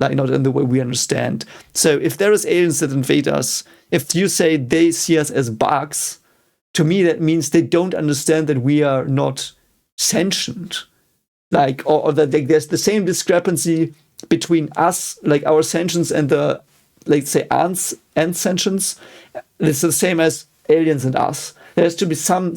Like, not in the way we understand. So if there is aliens that invade us, if you say they see us as bugs, to me that means they don't understand that we are not sentient. Like, or that there's the same discrepancy between us, like our sentience, and the, like, say, ants and sentience. It's the same as aliens and us. There has to be some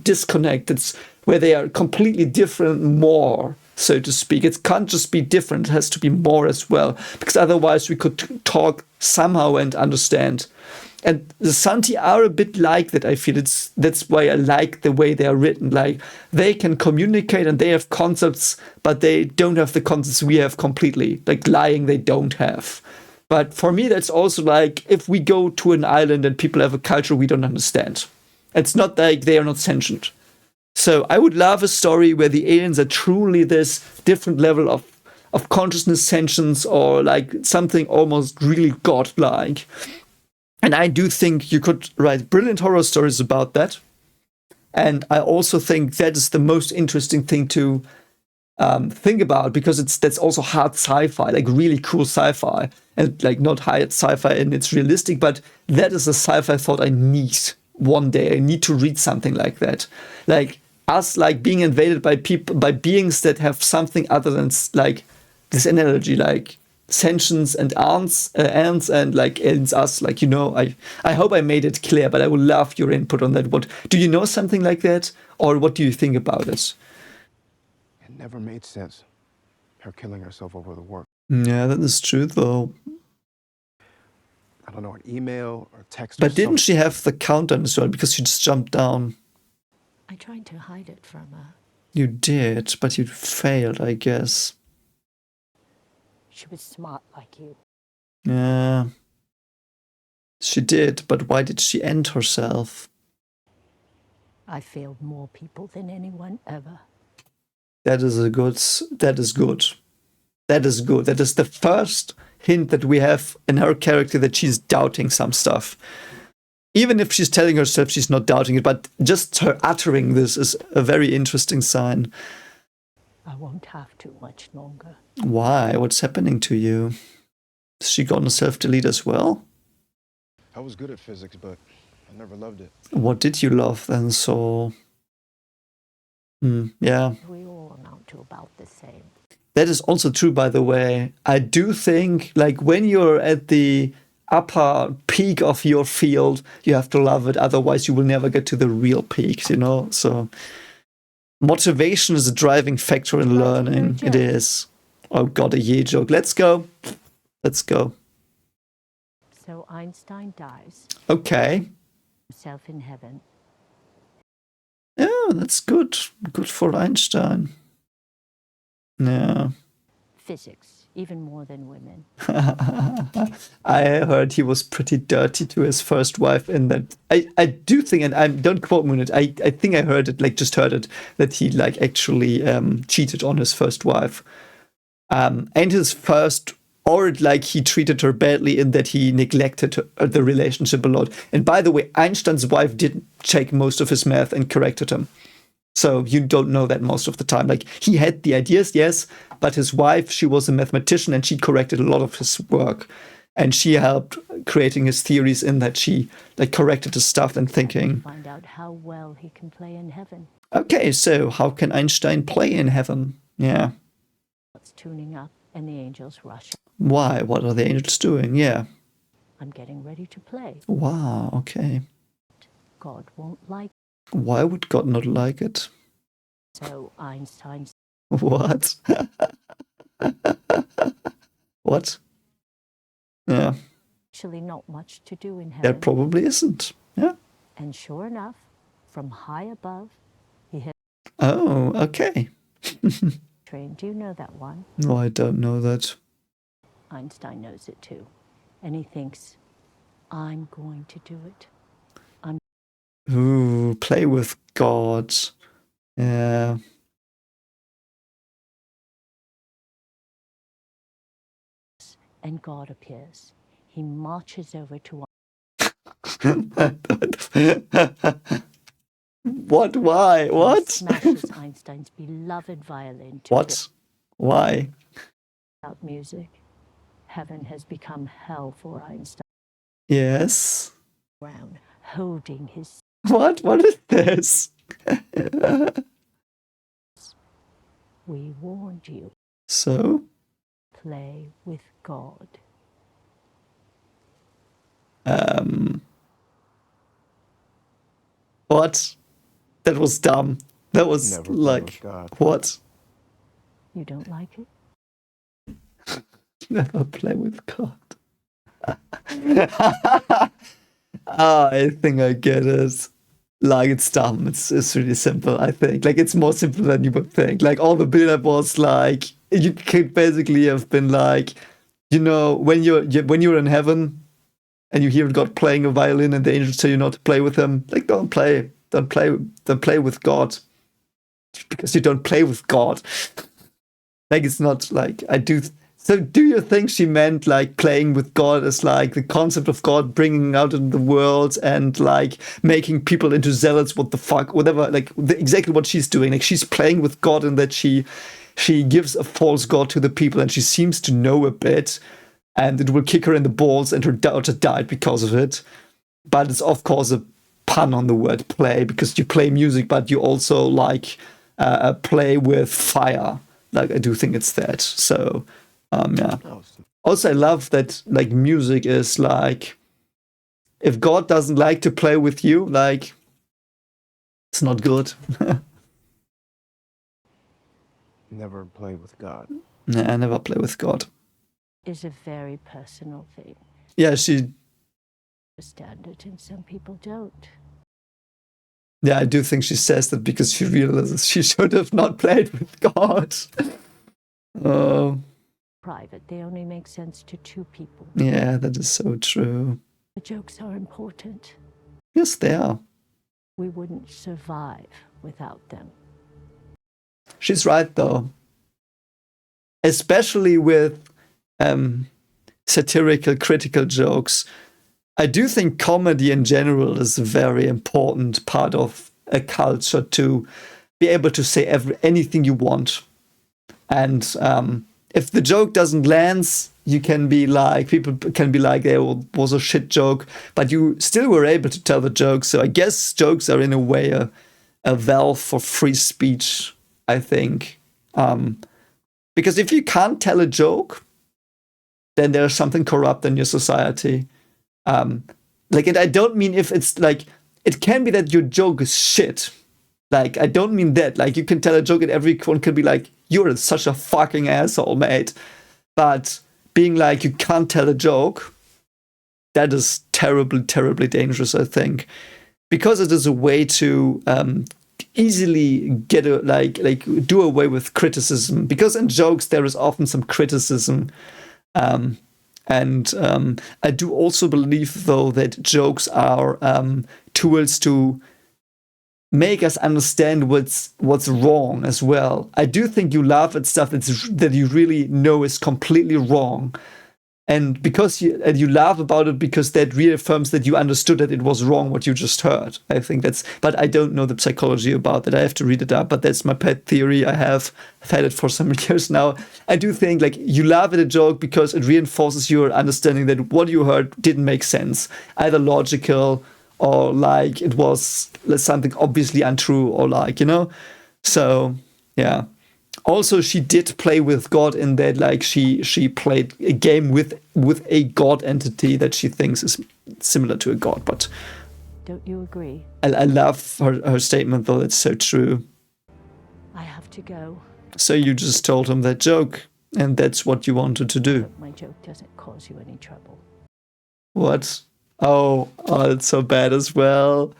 disconnect. It's where they are completely different, more, so to speak. It can't just be different. It has to be more as well, because otherwise we could talk somehow and understand. And the Santi are a bit like that, I feel. That's why I like the way they are written. Like, they can communicate and they have concepts, but they don't have the concepts we have completely. Like, lying, they don't have. But for me, that's also like, if we go to an island and people have a culture we don't understand. It's not like they are not sentient. So I would love a story where the aliens are truly this different level of consciousness, sentience, or like something almost really godlike. And I do think you could write brilliant horror stories about that. And I also think that is the most interesting thing to think about, because that's also hard sci-fi, like really cool sci-fi. And like not high sci-fi and it's realistic, but that is a sci-fi thought I need one day. I need to read something like that. Like us, like being invaded by people, by beings that have something other than like this analogy, like sentience and ants and like aliens, us, like, you know, I hope I made it clear, but I would love your input on that. What do you know, something like that, or what do you think about it? It never made sense, her killing herself over the work. Yeah, that is true though. I don't know, an email or text. But didn't she have the countdown as well, because she just jumped down? I tried to hide it from her. You did, but you failed, I guess. She was smart like you. Yeah. She did, but why did she end herself? I failed more people than anyone ever. That is good. That is good. That is good. That is the first hint that we have in her character that she's doubting some stuff. Even if she's telling herself she's not doubting it, but just her uttering this is a very interesting sign. I won't have too much longer. Why? What's happening to you? Is she gonna self-delete as well? I was good at physics, but I never loved it. What did you love then, so? Yeah. We all amount to about the same. That is also true, by the way. I do think, like, when you're at the upper peak of your field, you have to love it. Otherwise, you will never get to the real peaks, you know? So motivation is a driving factor in learning. It is. Oh, God, a year joke. Let's go. Let's go. Einstein dies, Okay. himself in heaven. Yeah, that's good. Good for Einstein. Yeah. Physics, even more than women. I heard he was pretty dirty to his first wife in that. I do think, and I don't quote me on it, I think I heard it, like just heard it, that he like actually cheated on his first wife. And his first, or like he treated her badly in that he neglected the relationship a lot. And by the way, Einstein's wife did check most of his math and corrected him. So you don't know that most of the time. Like he had the ideas, yes, but his wife, she was a mathematician and she corrected a lot of his work. And she helped creating his theories in that she like corrected his stuff and thinking. Find out how well he can play in heaven. Okay, so how can Einstein play in heaven? Yeah. It's tuning up and the angels rush. Why? What are the angels doing? Yeah. I'm getting ready to play. Wow, okay. God won't like. Why would God not like it? So Einstein's. What? What? Yeah. Actually, not much to do in heaven. There probably isn't. Yeah. And sure enough, from high above, he hit. Oh, okay. Train. Do you know that one? No, I don't know that. Einstein knows it too, and he thinks, "I'm going to do it." Ooh, play with God. Yeah. And God appears. He marches over to. What? Why? What? Smashes Einstein's beloved violin. What? Why? Without music, heaven has become hell for Einstein. Yes. Brown, holding his. What? What is this? We warned you. So? Play with God. What? That was dumb. That was Never play like, with God. what? You don't like it? Never play with God. I think I get it. Like, it's dumb. It's really simple, I think. Like, it's more simple than you would think. Like, all the build-up was like, you could basically have been like, you know, when you're in heaven and you hear God playing a violin and the angels tell you not to play with him, like, don't play with God. Because you don't play with God. Like, it's not like, So do you think she meant like playing with God as like the concept of God bringing out in the world and like making people into zealots, what the fuck, whatever, like exactly what she's doing. Like she's playing with God in that she gives a false God to the people and she seems to know a bit and it will kick her in the balls and her daughter died because of it. But it's of course a pun on the word play because you play music, but you also like play with fire. Like I do think it's that. So yeah. Also, I love that like music is like, if God doesn't like to play with you, like it's not good. Never play with God. Nah, I never play with God. Is a very personal thing. Yeah, she. Understand it, and some people don't. Yeah, I do think she says that because she realizes she should have not played with God. Private, they only make sense to two people. Yeah, that is so true. The jokes are important. Yes, they are. We wouldn't survive without them. She's right, though. Especially with satirical, critical jokes. I do think comedy in general is a very important part of a culture to be able to say anything you want. And if the joke doesn't land, you can be like, people can be like, it was a shit joke, but you still were able to tell the joke. So I guess jokes are in a way a valve for free speech, I think. Because if you can't tell a joke, then there's something corrupt in your society. Like, and I don't mean if it's like, it can be that your joke is shit. Like, I don't mean that. Like, you can tell a joke and everyone can be like, you're such a fucking asshole, mate. But being like, you can't tell a joke, that is terribly, terribly dangerous, I think, because it is a way to easily get do away with criticism. Because in jokes there is often some criticism, and I do also believe, though, that jokes are tools to make us understand what's wrong as well. I do think you laugh at stuff that you really know is completely wrong, and because you laugh about it because that reaffirms that you understood that it was wrong what you just heard. I think that's, but I don't know the psychology about that. I have to read it up, but that's my pet theory. I've had it for some years now. I do think like you laugh at a joke because it reinforces your understanding that what you heard didn't make sense, either logical or like it was something obviously untrue, or like, you know. So yeah. Also, she did play with God in that, like she played a game with a God entity that she thinks is similar to a god. But Don't you agree? I love her statement, though. It's so true. I have to go. So you just told him that joke, and that's what you wanted to do. Hope my joke doesn't cause you any trouble. What? Oh, it's so bad as well.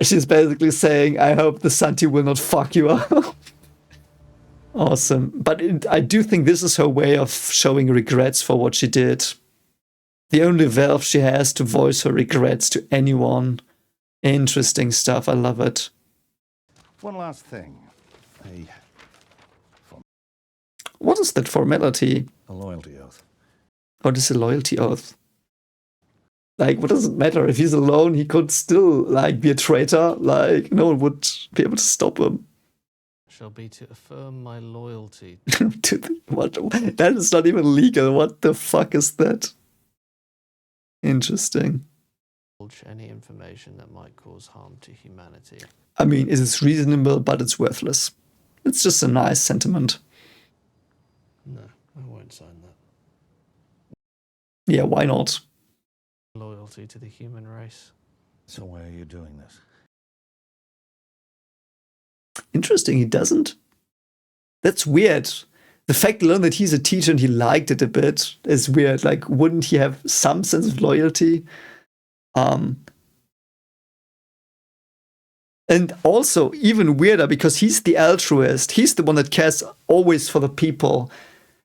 She's basically saying, I hope the Santi will not fuck you up. Awesome. But I do think this is her way of showing regrets for what she did. The only valve she has to voice her regrets to anyone. Interesting stuff. I love it. One last thing. What is that formality? A loyalty oath. What is a loyalty oath? Like, what does it matter? If he's alone, he could still, like, be a traitor. Like, no one would be able to stop him. Shall be to affirm my loyalty. What? That is not even legal. What the fuck is that? Interesting. Any information that might cause harm to humanity. I mean, it is reasonable, but it's worthless. It's just a nice sentiment. No, I won't sign that. Yeah, why not? Loyalty to the human race. So why are you doing this? Interesting, he doesn't. That's weird. The fact alone that he's a teacher and he liked it a bit is weird. Like, wouldn't he have some sense of loyalty? And also, even weirder, because he's the altruist. He's the one that cares always for the people.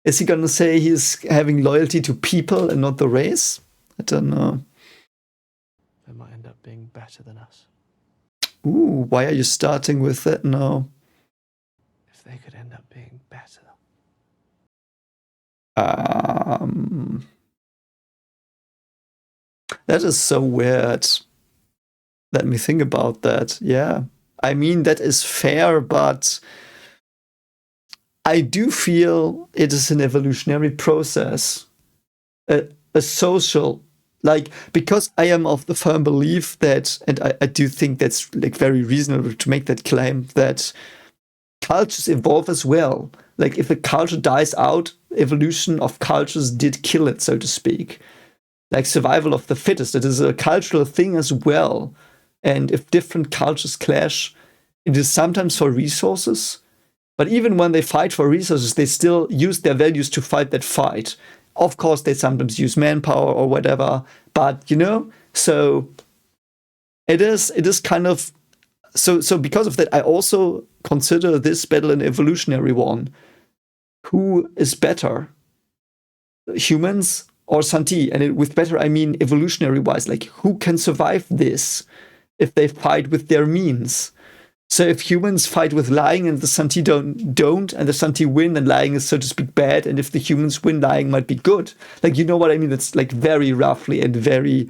Is he going to say he's having loyalty to people and not the race? I don't know. They might end up being better than us. Ooh, why are you starting with that now? If they could end up being better. That is so weird. Let me think about that. Yeah. I mean, that is fair, but I do feel it is an evolutionary process. A social, like, because I am of the firm belief that, and I do think that's like very reasonable to make that claim, that cultures evolve as well. Like, if a culture dies out, evolution of cultures did kill it, so to speak. Like survival of the fittest, it is a cultural thing as well. And if different cultures clash, it is sometimes for resources. But even when they fight for resources, they still use their values to fight that fight. Of course, they sometimes use manpower or whatever. But, you know, so it is kind of... So because of that, I also consider this battle an evolutionary one. Who is better? Humans or Santi? And with better, I mean evolutionary-wise. Like, who can survive this if they fight with their means? So if humans fight with lying and the Santi don't, and the Santi win, then lying is, so to speak, bad. And if the humans win, lying might be good. Like, you know what I mean? It's like very roughly and very,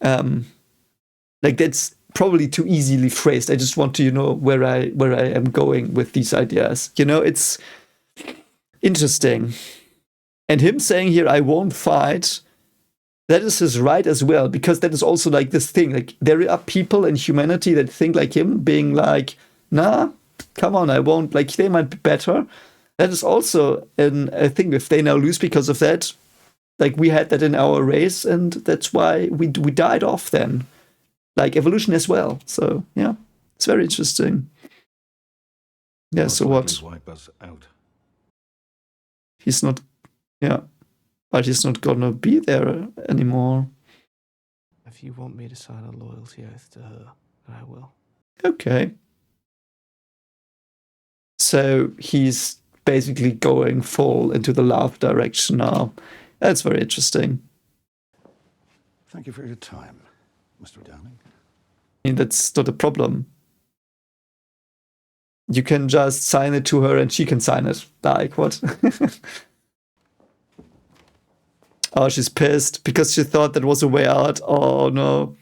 like, that's probably too easily phrased. I just want to, you know, where I am going with these ideas. You know, it's interesting. And him saying here, I won't fight, that is his right as well, because that is also like this thing. Like, there are people in humanity that think like him, being like, nah, come on, I won't. Like, they might be better. That is also a thing. If they now lose because of that, like, we had that in our race, and that's why we died off then. Like, evolution as well. So, yeah, it's very interesting. Yeah, so what? Wipe us out. He's not, yeah. But he's not gonna be there anymore. If you want me to sign a loyalty oath to her, I will. Okay. So he's basically going full into the love direction now. That's very interesting. Thank you for your time, Mr. Downing. I mean, that's not a problem. You can just sign it to her and she can sign it. Like, what? Oh, she's pissed because she thought that was a way out. Oh, no.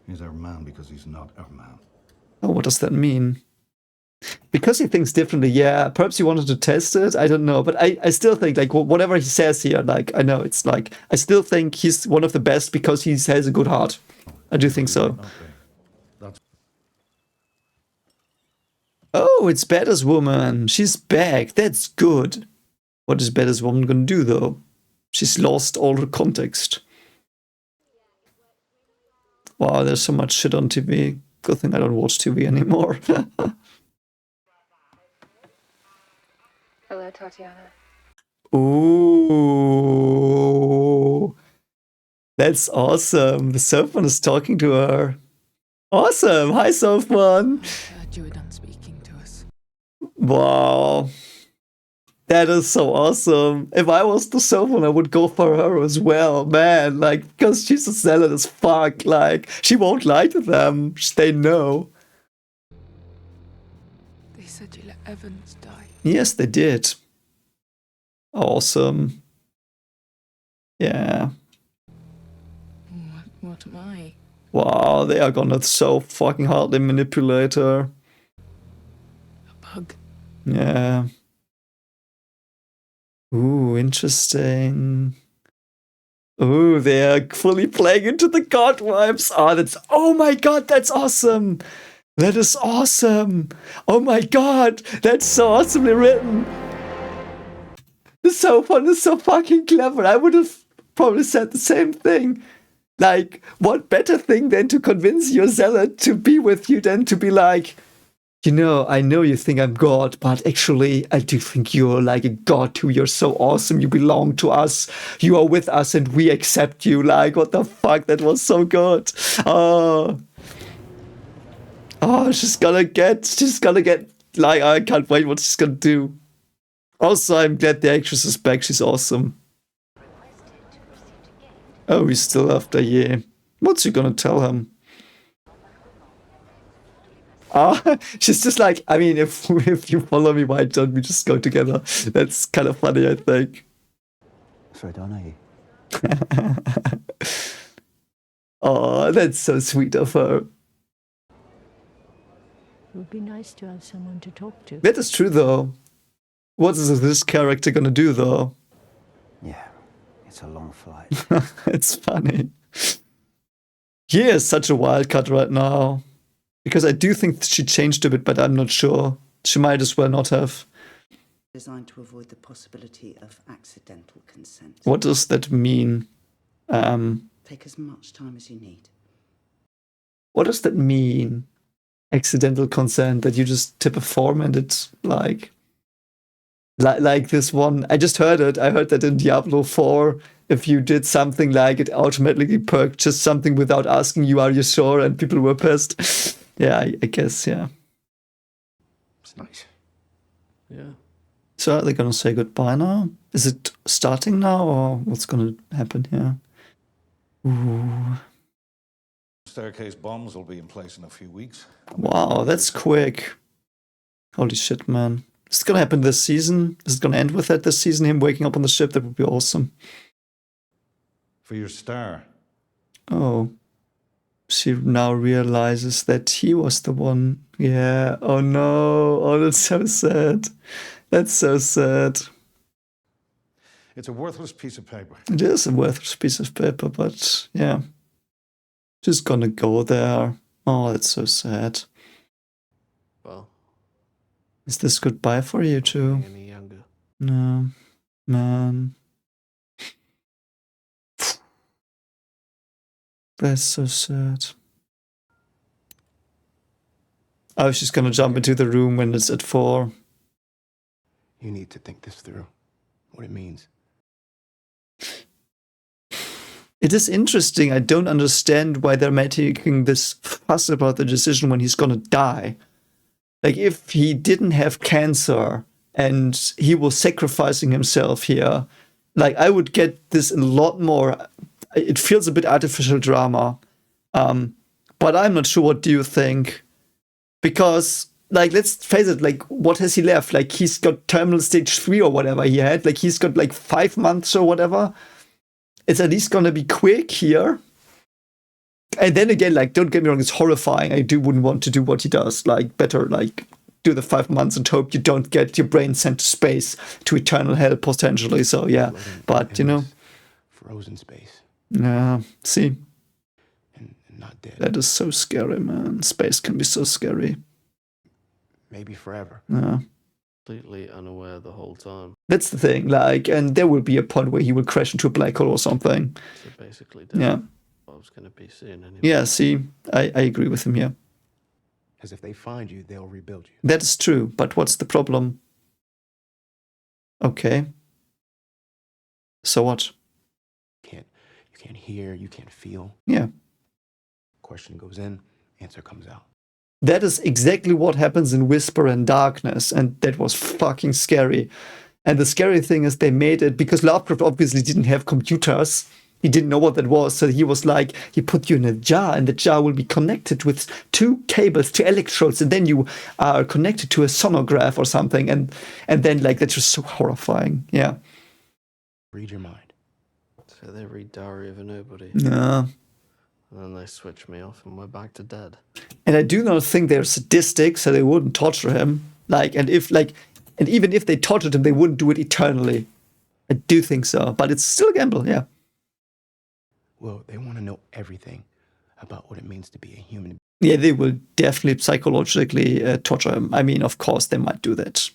He's our man because he's not our man. Oh, what does that mean? Because he thinks differently, yeah. Perhaps he wanted to test it. I don't know. But I still think, like, whatever he says here, like, I know it's like, I still think he's one of the best because he has a good heart. I do think so. Okay. Oh, it's Better's woman. She's back. That's good. What is Better's woman gonna do, though? She's lost all her context. Wow, there's so much shit on TV. Good thing I don't watch TV anymore. Hello, Tatiana. Ooh. That's awesome. The Sophon is talking to her. Awesome. Hi, Sophon. Heard you were done speaking to us. Wow. That is so awesome. If I was the Sophon, I would go for her as well, man. Like, because she's a zealot as fuck. Like, she won't lie to them. They know. They said you let Evans die. Yes, they did. Awesome. Yeah. What am I? Wow, they are gonna so fucking hardly manipulate her. A bug. Yeah. Ooh, interesting. Ooh, they're fully playing into the god vibes. Oh my god, that's awesome. That is awesome. Oh my god, that's so awesomely written. The Sophon is so fucking clever. I would have probably said the same thing. Like, what better thing than to convince your zealot to be with you than to be like, you know, I know you think I'm God, but actually, I do think you're like a God too. You're so awesome. You belong to us. You are with us and we accept you. Like, what the fuck? That was so good. Oh, she's gonna get, like, I can't wait what she's gonna do. Also, I'm glad the actress is back. She's awesome. Oh, he's still after, yeah. What's she gonna tell him? She's just like, I mean, if you follow me, why don't we just go together? That's kind of funny, I think. Sorry, don't I? Oh, that's so sweet of her. It would be nice to have someone to talk to. That is true, though. What is this character gonna do, though? Yeah, it's a long flight. It's funny. He is such a wildcat right now. Because I do think she changed a bit, but I'm not sure. She might as well not have. Designed to avoid the possibility of accidental consent. What does that mean? Take as much time as you need. What does that mean? Accidental consent, that you just tip a form and it's like this one. I just heard it. I heard that in Diablo 4, if you did something like it automatically purchased something without asking you, are you sure? And people were pissed. Yeah, I guess, yeah. It's nice. Yeah. So are they gonna say goodbye now? Is it starting now, or what's gonna happen here? Ooh. Staircase bombs will be in place in a few weeks. Wow, that's quick. Holy shit, man. Is it gonna happen this season? Is it gonna end with that this season? Him waking up on the ship? That would be awesome. For your star. Oh. She now realizes that he was the one. Yeah. Oh no. Oh, that's so sad. That's so sad. It's a worthless piece of paper. It is a worthless piece of paper, but yeah. Just gonna go there. Oh, that's so sad. Well. Is this goodbye for you too? Any younger? No. Man. That's so sad. Oh, she's gonna jump into the room when it's at 4. You need to think this through. What it means. It is interesting. I don't understand why they're making this fuss about the decision when he's gonna die. Like, if he didn't have cancer and he was sacrificing himself here, like, I would get this a lot more. It feels a bit artificial drama. But I'm not sure. What do you think? Because, like, let's face it, like, what has he left? Like, he's got terminal stage 3 or whatever he had. Like, he's got like 5 months or whatever. It's at least gonna be quick here. And then again, like, don't get me wrong, it's horrifying. I wouldn't want to do what he does. Like, better, like, do the 5 months and hope you don't get your brain sent to space to eternal hell, potentially. So, yeah. But, you know. Frozen space. Yeah, see. And not dead. That is so scary, man. Space can be so scary. Maybe forever. Yeah. Completely unaware the whole time. That's the thing, like, and there will be a point where he will crash into a black hole or something. So basically, yeah. I was going to be soon anyway. Yeah, see, I agree with him here. Because if they find you, they'll rebuild you. That is true, but what's the problem? Okay. So what? You can't hear, you can't feel. Yeah. Question goes in, answer comes out. That is exactly what happens in Whisper and Darkness, and that was fucking scary. And the scary thing is they made it, because Lovecraft obviously didn't have computers. He didn't know what that was, so he was like, he put you in a jar, and the jar will be connected with 2 cables, 2 electrodes, and then you are connected to a sonograph or something, and then, like, that's just so horrifying. Yeah. Read your mind. So they read Diary of a Nobody. Yeah. And then they switch me off and we're back to dead. And I do not think they're sadistic, so they wouldn't torture him. Like, and even if they tortured him, they wouldn't do it eternally. I do think so, but it's still a gamble, yeah. Well, they want to know everything about what it means to be a human. Yeah, they will definitely psychologically torture him. I mean, of course, they might do that.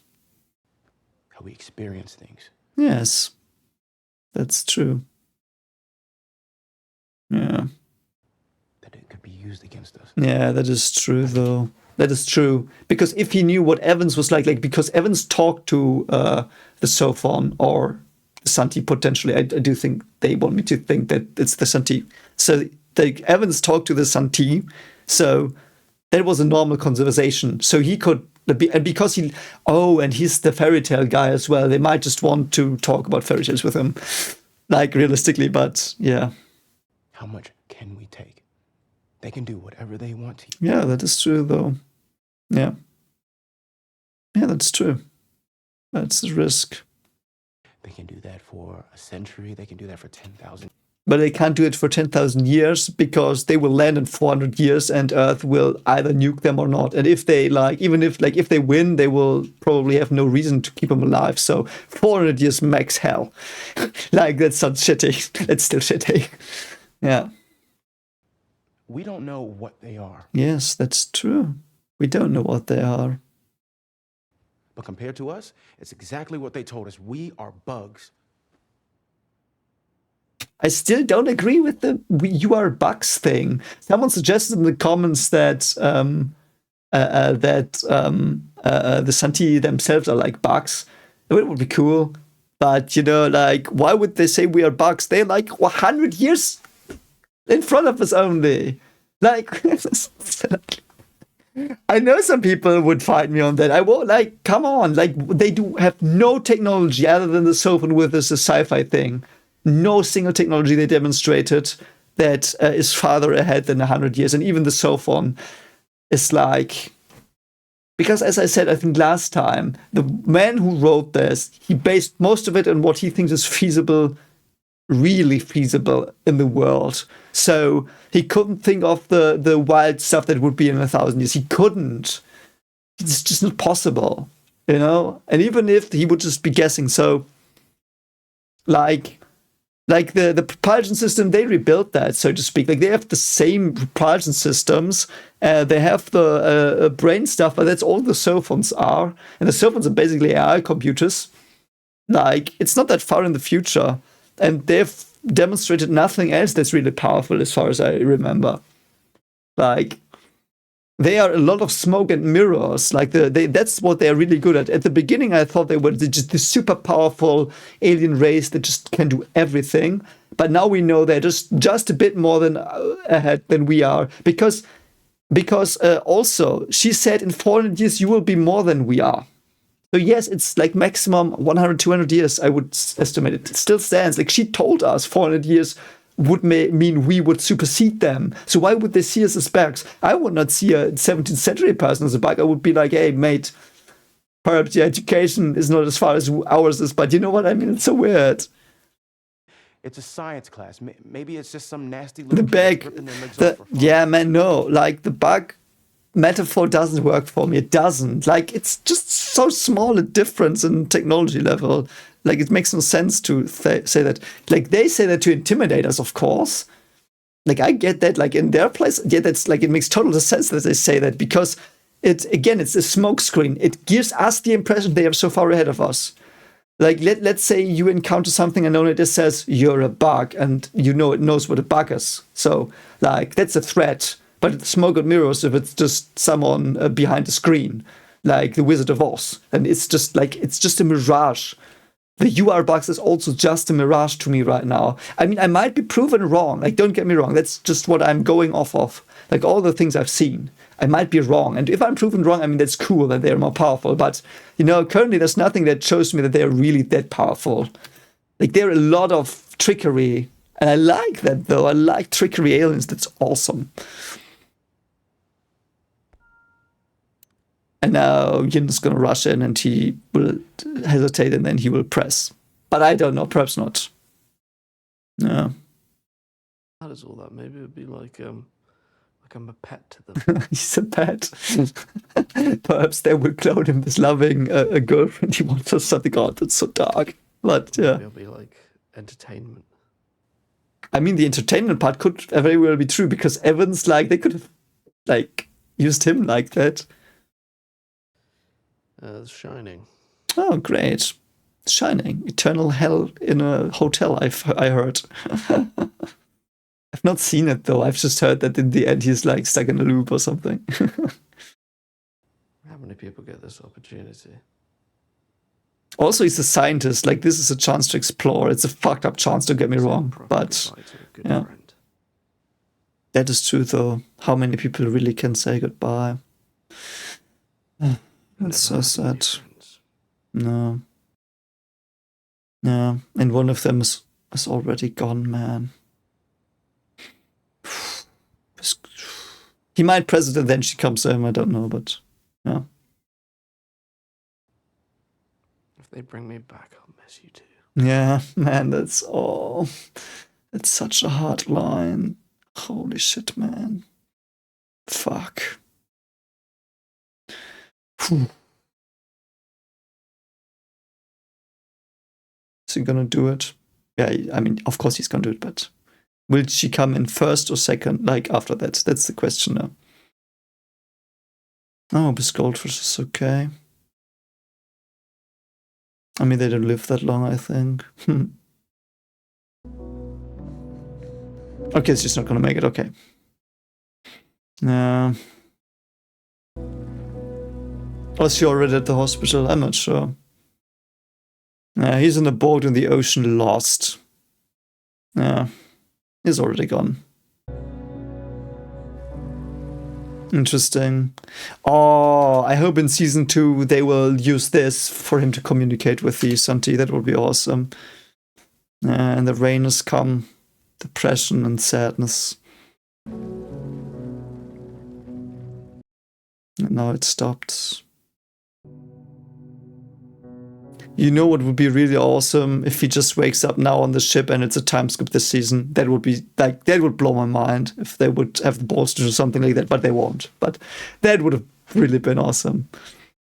How we experience things. Yes, that's true. Yeah. That it could be used against us. Yeah, that is true, though. That is true. Because if he knew what Evans was like, because Evans talked to the Sophon or the Santi potentially. I do think they want me to think that it's the Santi. So Evans talked to the Santi, so that was a normal conversation. So he could be, and because and he's the fairy tale guy as well. They might just want to talk about fairy tales with him, like realistically. But yeah. How much can we take? They can do whatever they want to. Yeah, that is true, though. Yeah. Yeah, that's true. That's the risk. They can do that for a century. They can do that for 10,000. But they can't do it for 10,000 years because they will land in 400 years and Earth will either nuke them or not. And if they if they win, they will probably have no reason to keep them alive. So 400 years max hell. That sounds shitty. It's still shitty. Yeah. We don't know what they are. Yes, that's true. We don't know what they are. But compared to us, it's exactly what they told us. We are bugs. I still don't agree with the "you are bugs" thing. Someone suggested in the comments that the Santi themselves are like bugs. It would be cool, but why would they say we are bugs? They're like 100 years in front of us only. I know some people would fight me on that. I will, come on, they do have no technology other than the Sophon with this sci-fi thing. No single technology they demonstrated that is farther ahead than 100 years. And even the Sophon is because as I said, I think last time, the man who wrote this, he based most of it on what he thinks is feasible, really feasible in the world. So he couldn't think of the wild stuff that would be in 1,000 years. He couldn't. It's just not possible, And even if he would just be guessing, so the propulsion system, they rebuilt that, so to speak. They have the same propulsion systems. They have the brain stuff, but that's all the Sophons are. And the Sophons are basically AI computers. It's not that far in the future. And they've demonstrated nothing else that's really powerful as far as I remember. they are a lot of smoke and mirrors. Like that's what they're really good at. At the beginning, I thought they were just the super powerful alien race that just can do everything. But now we know they're just a bit more than ahead than we are. Because also, she said in 400 years, you will be more than we are. So yes, it's like maximum 100, 200 years, I would estimate it. It still stands. Like she told us 400 years would mean we would supersede them. So why would they see us as bugs? I would not see a 17th century person as a bug. I would be like, hey, mate, perhaps your education is not as far as ours is, but you know what I mean? It's so weird. It's a science class. Maybe it's just some nasty The little bag, yeah, man, no. Like the bug metaphor doesn't work for me. It doesn't. Like it's just so small a difference in technology level. Like, it makes no sense to say that. Like, they say that to intimidate us, of course. Like, I get that. Like, in their place, yeah, that's like, it makes total sense that they say that because it's a smoke screen. It gives us the impression they are so far ahead of us. Like, let's say you encounter something and it just says, you're a bug, and you know it knows what a bug is. So, like, that's a threat. But it's smoke and mirrors if it's just someone behind the screen, like the Wizard of Oz. And it's just a mirage. The UR box is also just a mirage to me right now. I mean, I might be proven wrong. Like, don't get me wrong. That's just what I'm going off of. Like, all the things I've seen. I might be wrong. And if I'm proven wrong, I mean, that's cool that they're more powerful. But, you know, currently there's nothing that shows me that they're really that powerful. Like, there are a lot of trickery. And I like that, though. I like trickery aliens. That's awesome. And now Yin's gonna rush in and he will hesitate and then he will press. But I don't know, perhaps not. Yeah. How does all that? Maybe it would be like I'm a pet to them. He's a pet. Perhaps they will clone him as loving a girlfriend he wants or something. God, that's so dark. But yeah. Maybe it'll be like entertainment. I mean, the entertainment part could very well be true because Evans, like, they could have like used him like that. Shining. Oh, great. Shining. Eternal hell in a hotel, I heard. I've not seen it, though. I've just heard that in the end he's, like, stuck in a loop or something. How many people get this opportunity? Also, he's a scientist. Like, this is a chance to explore. It's a fucked up chance, don't get me wrong. But, yeah. That is true, though. How many people really can say goodbye? That's so sad. No. Yeah, and one of them is already gone, man. He might press it and then she comes in, I don't know, but yeah. If they bring me back, I'll miss you too. Yeah, man, that's such a hard line. Holy shit, man. Fuck. Whew. Is he gonna do it? Yeah, I mean, of course he's gonna do it, but will she come in first or second, like after that? That's the question now. Oh, this goldfish is okay. I mean, they don't live that long, I think. Okay, she's not gonna make it, okay. Yeah. Was she already at the hospital? I'm not sure. Yeah, he's in a boat in the ocean, lost. Yeah, he's already gone. Interesting. Oh, I hope in season 2 they will use this for him to communicate with the Santi. That would be awesome. And the rain has come. Depression and sadness. And now it stopped. You know what would be really awesome if he just wakes up now on the ship and it's a time skip this season. That would be like, that would blow my mind if they would have the balls to do something like that, but they won't. But that would have really been awesome.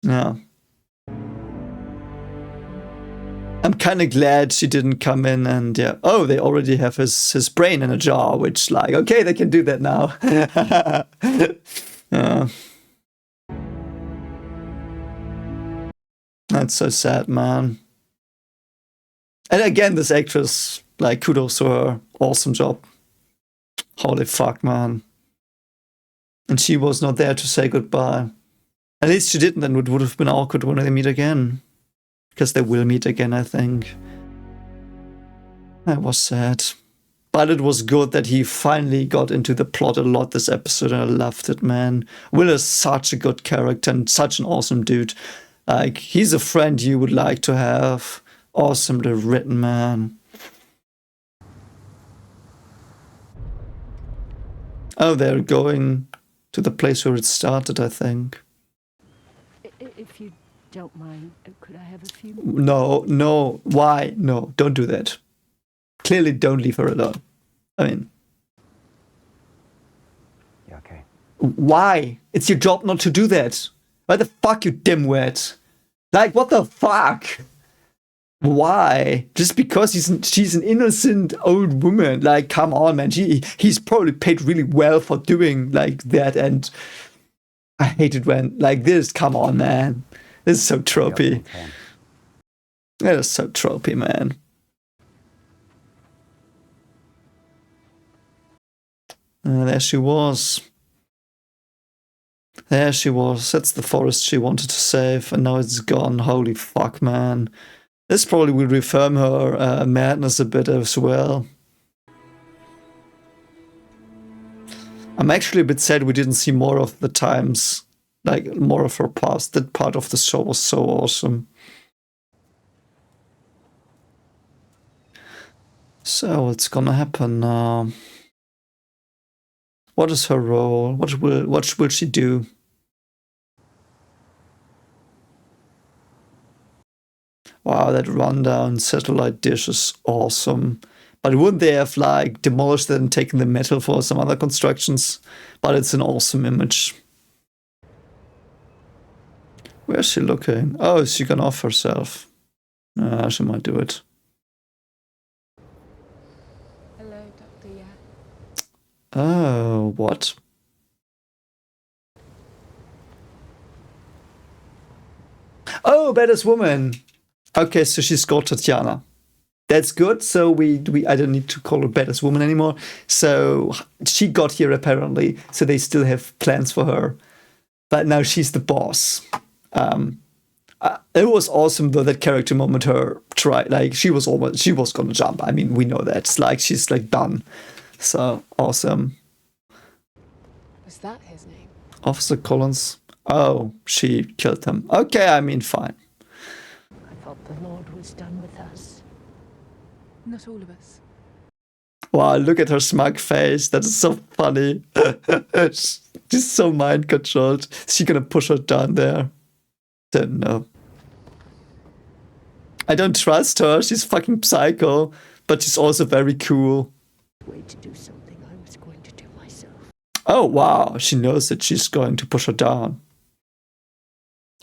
Yeah. I'm kind of glad she didn't come in and yeah. Oh, they already have his brain in a jar, which like, okay, they can do that now. Yeah. That's so sad, man. And again, this actress, like, kudos to her. Awesome job. Holy fuck, man. And she was not there to say goodbye. At least she didn't, and it would have been awkward when they meet again. Because they will meet again, I think. That was sad. But it was good that he finally got into the plot a lot this episode, and I loved it, man. Will is such a good character and such an awesome dude. Like, he's a friend you would like to have. Awesomely written, man. Oh, they're going to the place where it started, I think. If you don't mind, could I have a few? No. Why? No, don't do that. Clearly don't leave her alone. I mean... Yeah, okay. Why? It's your job not to do that. Why the fuck, you dimwit? Like, what the fuck? Why? Just because she's an innocent old woman. Like, come on, man. He's probably paid really well for doing like that, and I hate it when like this. Come on, man. This is so tropey. That is so tropey, man. There she was. There she was. That's the forest she wanted to save, and now it's gone. Holy fuck, man. This probably will reaffirm her madness a bit as well. I'm actually a bit sad we didn't see more of the times, like more of her past. That part of the show was so awesome. So what's gonna happen now? What is her role? What will she do? Wow, that rundown satellite dish is awesome. But wouldn't they have like demolished it and taken the metal for some other constructions? But it's an awesome image. Where's she looking? Oh, is she gonna off herself? She might do it. Hello, Dr. Yeah. Oh, what? Oh, baddest woman. Okay, so she's called Tatiana. That's good. So I don't need to call her baddest woman anymore. So she got here apparently. So they still have plans for her. But now she's the boss. It was awesome though, that character moment. Her try, like she was gonna jump. I mean, we know that. It's like she's like done. So awesome. Was that his name? Officer Collins. Oh, she killed him. Okay, I mean, fine. I thought the Lord was done with us. Not all of us. Wow, look at her smug face. That is so funny. She's so mind controlled. Is she gonna push her down there? Don't know. I don't trust her. She's fucking psycho, but she's also very cool. Way to do something I was going to do myself. Oh wow, she knows that she's going to push her down.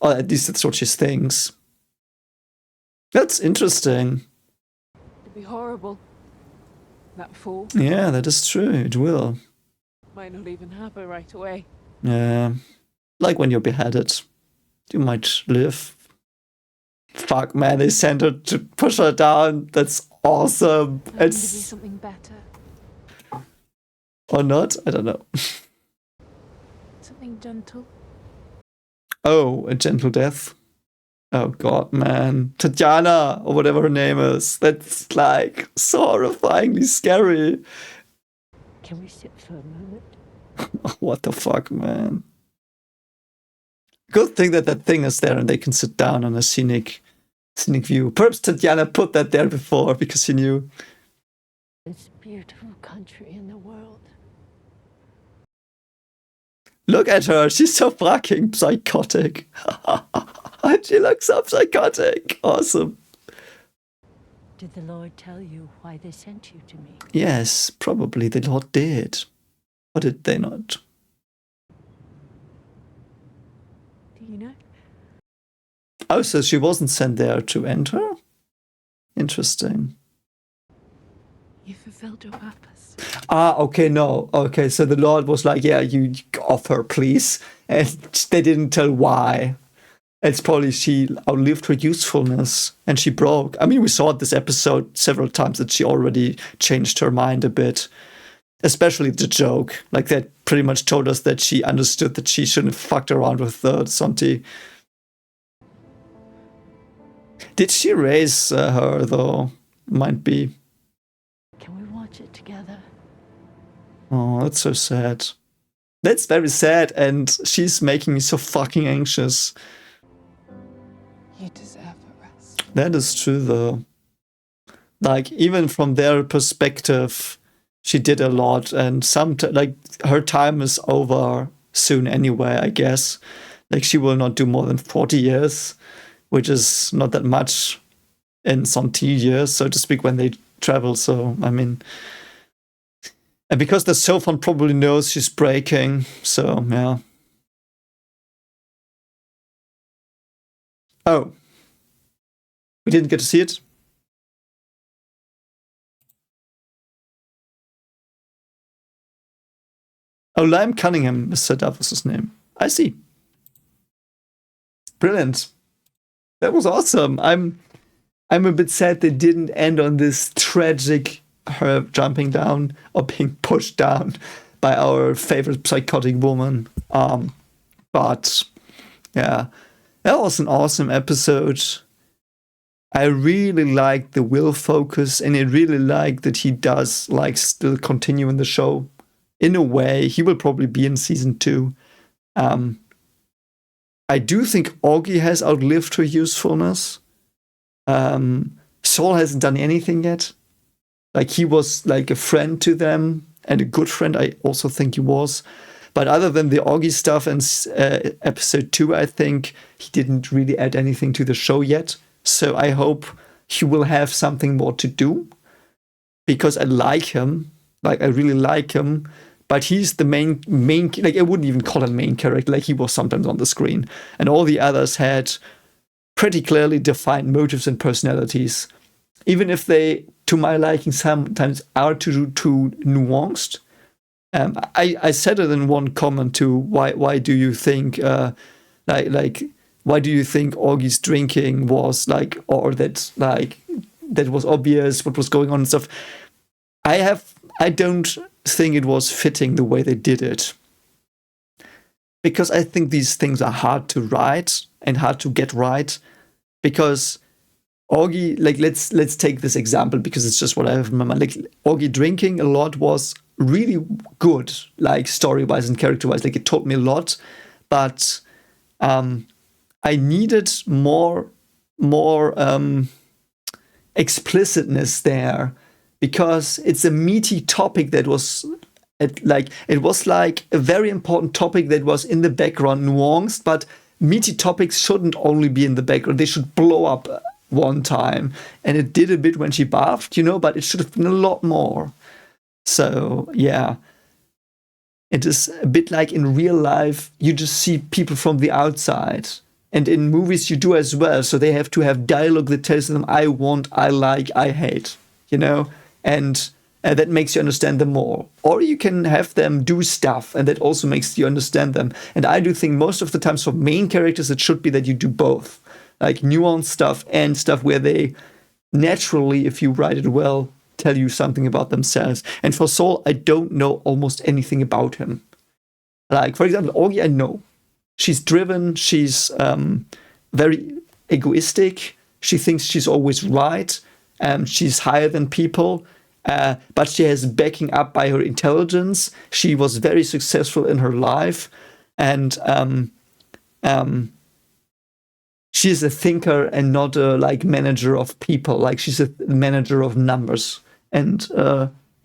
Or at least that's what she thinks. That's interesting. It'd be horrible. That fall. Yeah, that is true. It will. Might not even happen right away. Yeah. Like when you're beheaded. You might live. Fuck, man, they sent her to push her down. That's awesome. It's something better. Or not? I don't know. Something gentle. Oh, a gentle death. Oh god, man. Tatiana, or whatever her name is. That's like so horrifyingly scary. Can we sit for a moment? What the fuck, man. Good thing that that thing is there and they can sit down on a scenic view. Perhaps Tatiana put that there before because she knew. This beautiful country in the world. Look at her. She's so fucking psychotic. She looks so psychotic. Awesome. Did the Lord tell you why they sent you to me? Yes, probably the Lord did. Or did they not? Do you know? Oh, so she wasn't sent there to enter? Interesting. You fulfilled your purpose. Ah, okay, no. Okay, so the Lord was like, yeah, you off her, please. And they didn't tell why. It's probably she outlived her usefulness and she broke. I mean, we saw this episode several times that she already changed her mind a bit. Especially the joke. Like, that pretty much told us that she understood that she shouldn't have fucked around with Santi. Did she raise her, though? Might be. Can we watch it together? Oh, that's so sad. That's very sad, and she's making me so fucking anxious. You deserve a rest. That is true, though. Like, even from their perspective, she did a lot, and like, her time is over soon anyway, I guess. Like, she will not do more than 40 years, which is not that much in Santi years, so to speak, when they travel. So, I mean, and because the Sophon probably knows she's breaking, so yeah. Oh, we didn't get to see it. Oh, Lime Cunningham is set up as his name. I see. Brilliant. That was awesome. I'm a bit sad they didn't end on this tragic her jumping down or being pushed down by our favorite psychotic woman. But yeah, that was an awesome episode. I really like the Will focus, and I really like that he does like still continue in the show. In a way, he will probably be in season 2. I do think Augie has outlived her usefulness. Saul hasn't done anything yet. Like, he was like a friend to them, and a good friend, I also think he was. But other than the Augie stuff and episode 2, I think he didn't really add anything to the show yet. So I hope he will have something more to do, because I like him. Like, I really like him. But he's the main, like, I wouldn't even call him main character. Like, he was sometimes on the screen. And all the others had pretty clearly defined motives and personalities. Even if they, to my liking, sometimes are too nuanced. I said it in one comment too. Why do you think why do you think Augie's drinking was like, or that was obvious what was going on and stuff? I don't think it was fitting the way they did it, because I think these things are hard to write and hard to get right. Because Augie, like, let's take this example because it's just what I have in my mind. Like, Augie drinking a lot was really good, like, story-wise and character-wise. Like, it taught me a lot, but I needed more explicitness there, because it's a meaty topic that was it was like a very important topic that was in the background, nuanced, but meaty topics shouldn't only be in the background. They should blow up one time. And it did a bit when she bathed, but it should have been a lot more. So, yeah. It is a bit like in real life, you just see people from the outside. And in movies, you do as well. So they have to have dialogue that tells them, I want, I like, I hate, And that makes you understand them more. Or you can have them do stuff, and that also makes you understand them. And I do think most of the times for main characters, it should be that you do both. Like nuanced stuff and stuff where they naturally, if you write it well, tell you something about themselves. And for Saul, I don't know almost anything about him. Like, for example, Augie, I know. She's driven, she's very egoistic, she thinks she's always right, she's higher than people, but she has backing up by her intelligence. She was very successful in her life, and she's a thinker and not a manager of people. Like, she's a manager of numbers and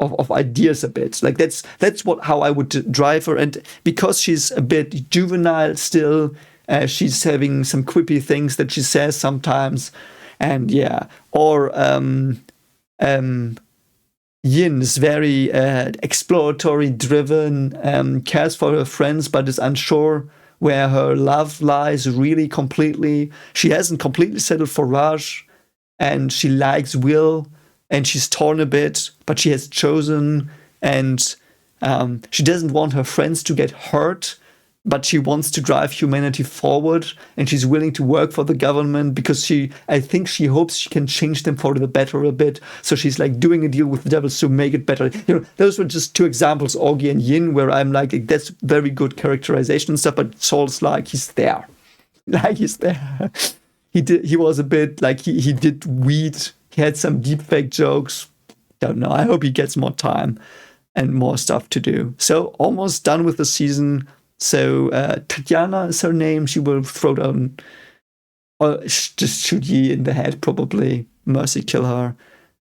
of ideas a bit. Like, that's how I would drive her. And because she's a bit juvenile still, she's having some quippy things that she says sometimes. And yeah, or Yin is very exploratory driven, cares for her friends, but is unsure where her love lies really completely. She hasn't completely settled for Raj, and she likes Will, and she's torn a bit, but she has chosen, and she doesn't want her friends to get hurt, but she wants to drive humanity forward, and she's willing to work for the government because I think she hopes she can change them for the better a bit. So she's like doing a deal with the devil to make it better. You know, those were just two examples, Augie and Yin, where I'm like, that's very good characterization and stuff, but Saul's like, he's there. Like, he's there. He was a bit like, he did weed. He had some deep fake jokes. Don't know. I hope he gets more time and more stuff to do. So almost done with the season. So Tatiana is her name. She will throw down, or just shoot Yi in the head, probably. Mercy kill her.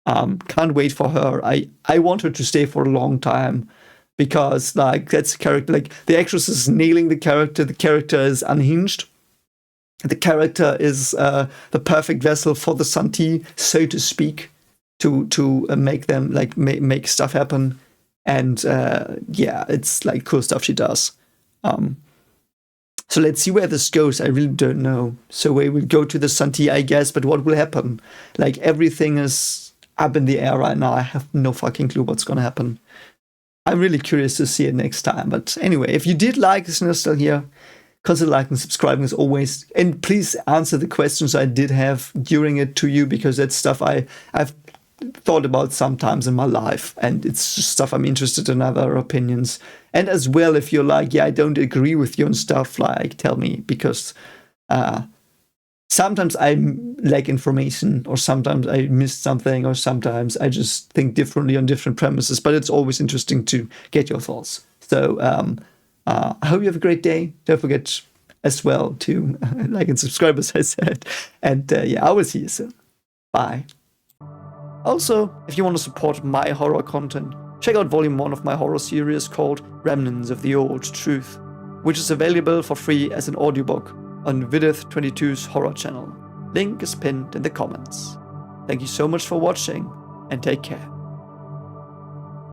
Can't wait for her. I want her to stay for a long time because like that's a character. Like the actress is nailing the character. The character is unhinged. The character is the perfect vessel for the Santi, so to speak, to make them like make stuff happen. And yeah, it's like cool stuff she does. So let's see where this goes. I really don't know. So we will go to the Santi, I guess, but what will happen? Like everything is up in the air right now. I have no fucking clue what's gonna happen. I'm really curious to see it next time. But anyway, if you did like this and you're still here, consider liking and subscribing as always. And please answer the questions I did have during it to you, because that's stuff I've thought about sometimes in my life, and it's just stuff I'm interested in, other opinions. And as well, if you're like, yeah, I don't agree with you and stuff, like, tell me, because sometimes I lack information, or sometimes I missed something, or sometimes I just think differently on different premises, but it's always interesting to get your thoughts. So I hope you have a great day. Don't forget as well to like and subscribe, as I said. And yeah, I will see you soon. Bye. Also, if you want to support my horror content, check out Volume 1 of my horror series called Remnants of the Old Truth, which is available for free as an audiobook on Vidith22's horror channel. Link is pinned in the comments. Thank you so much for watching, and take care.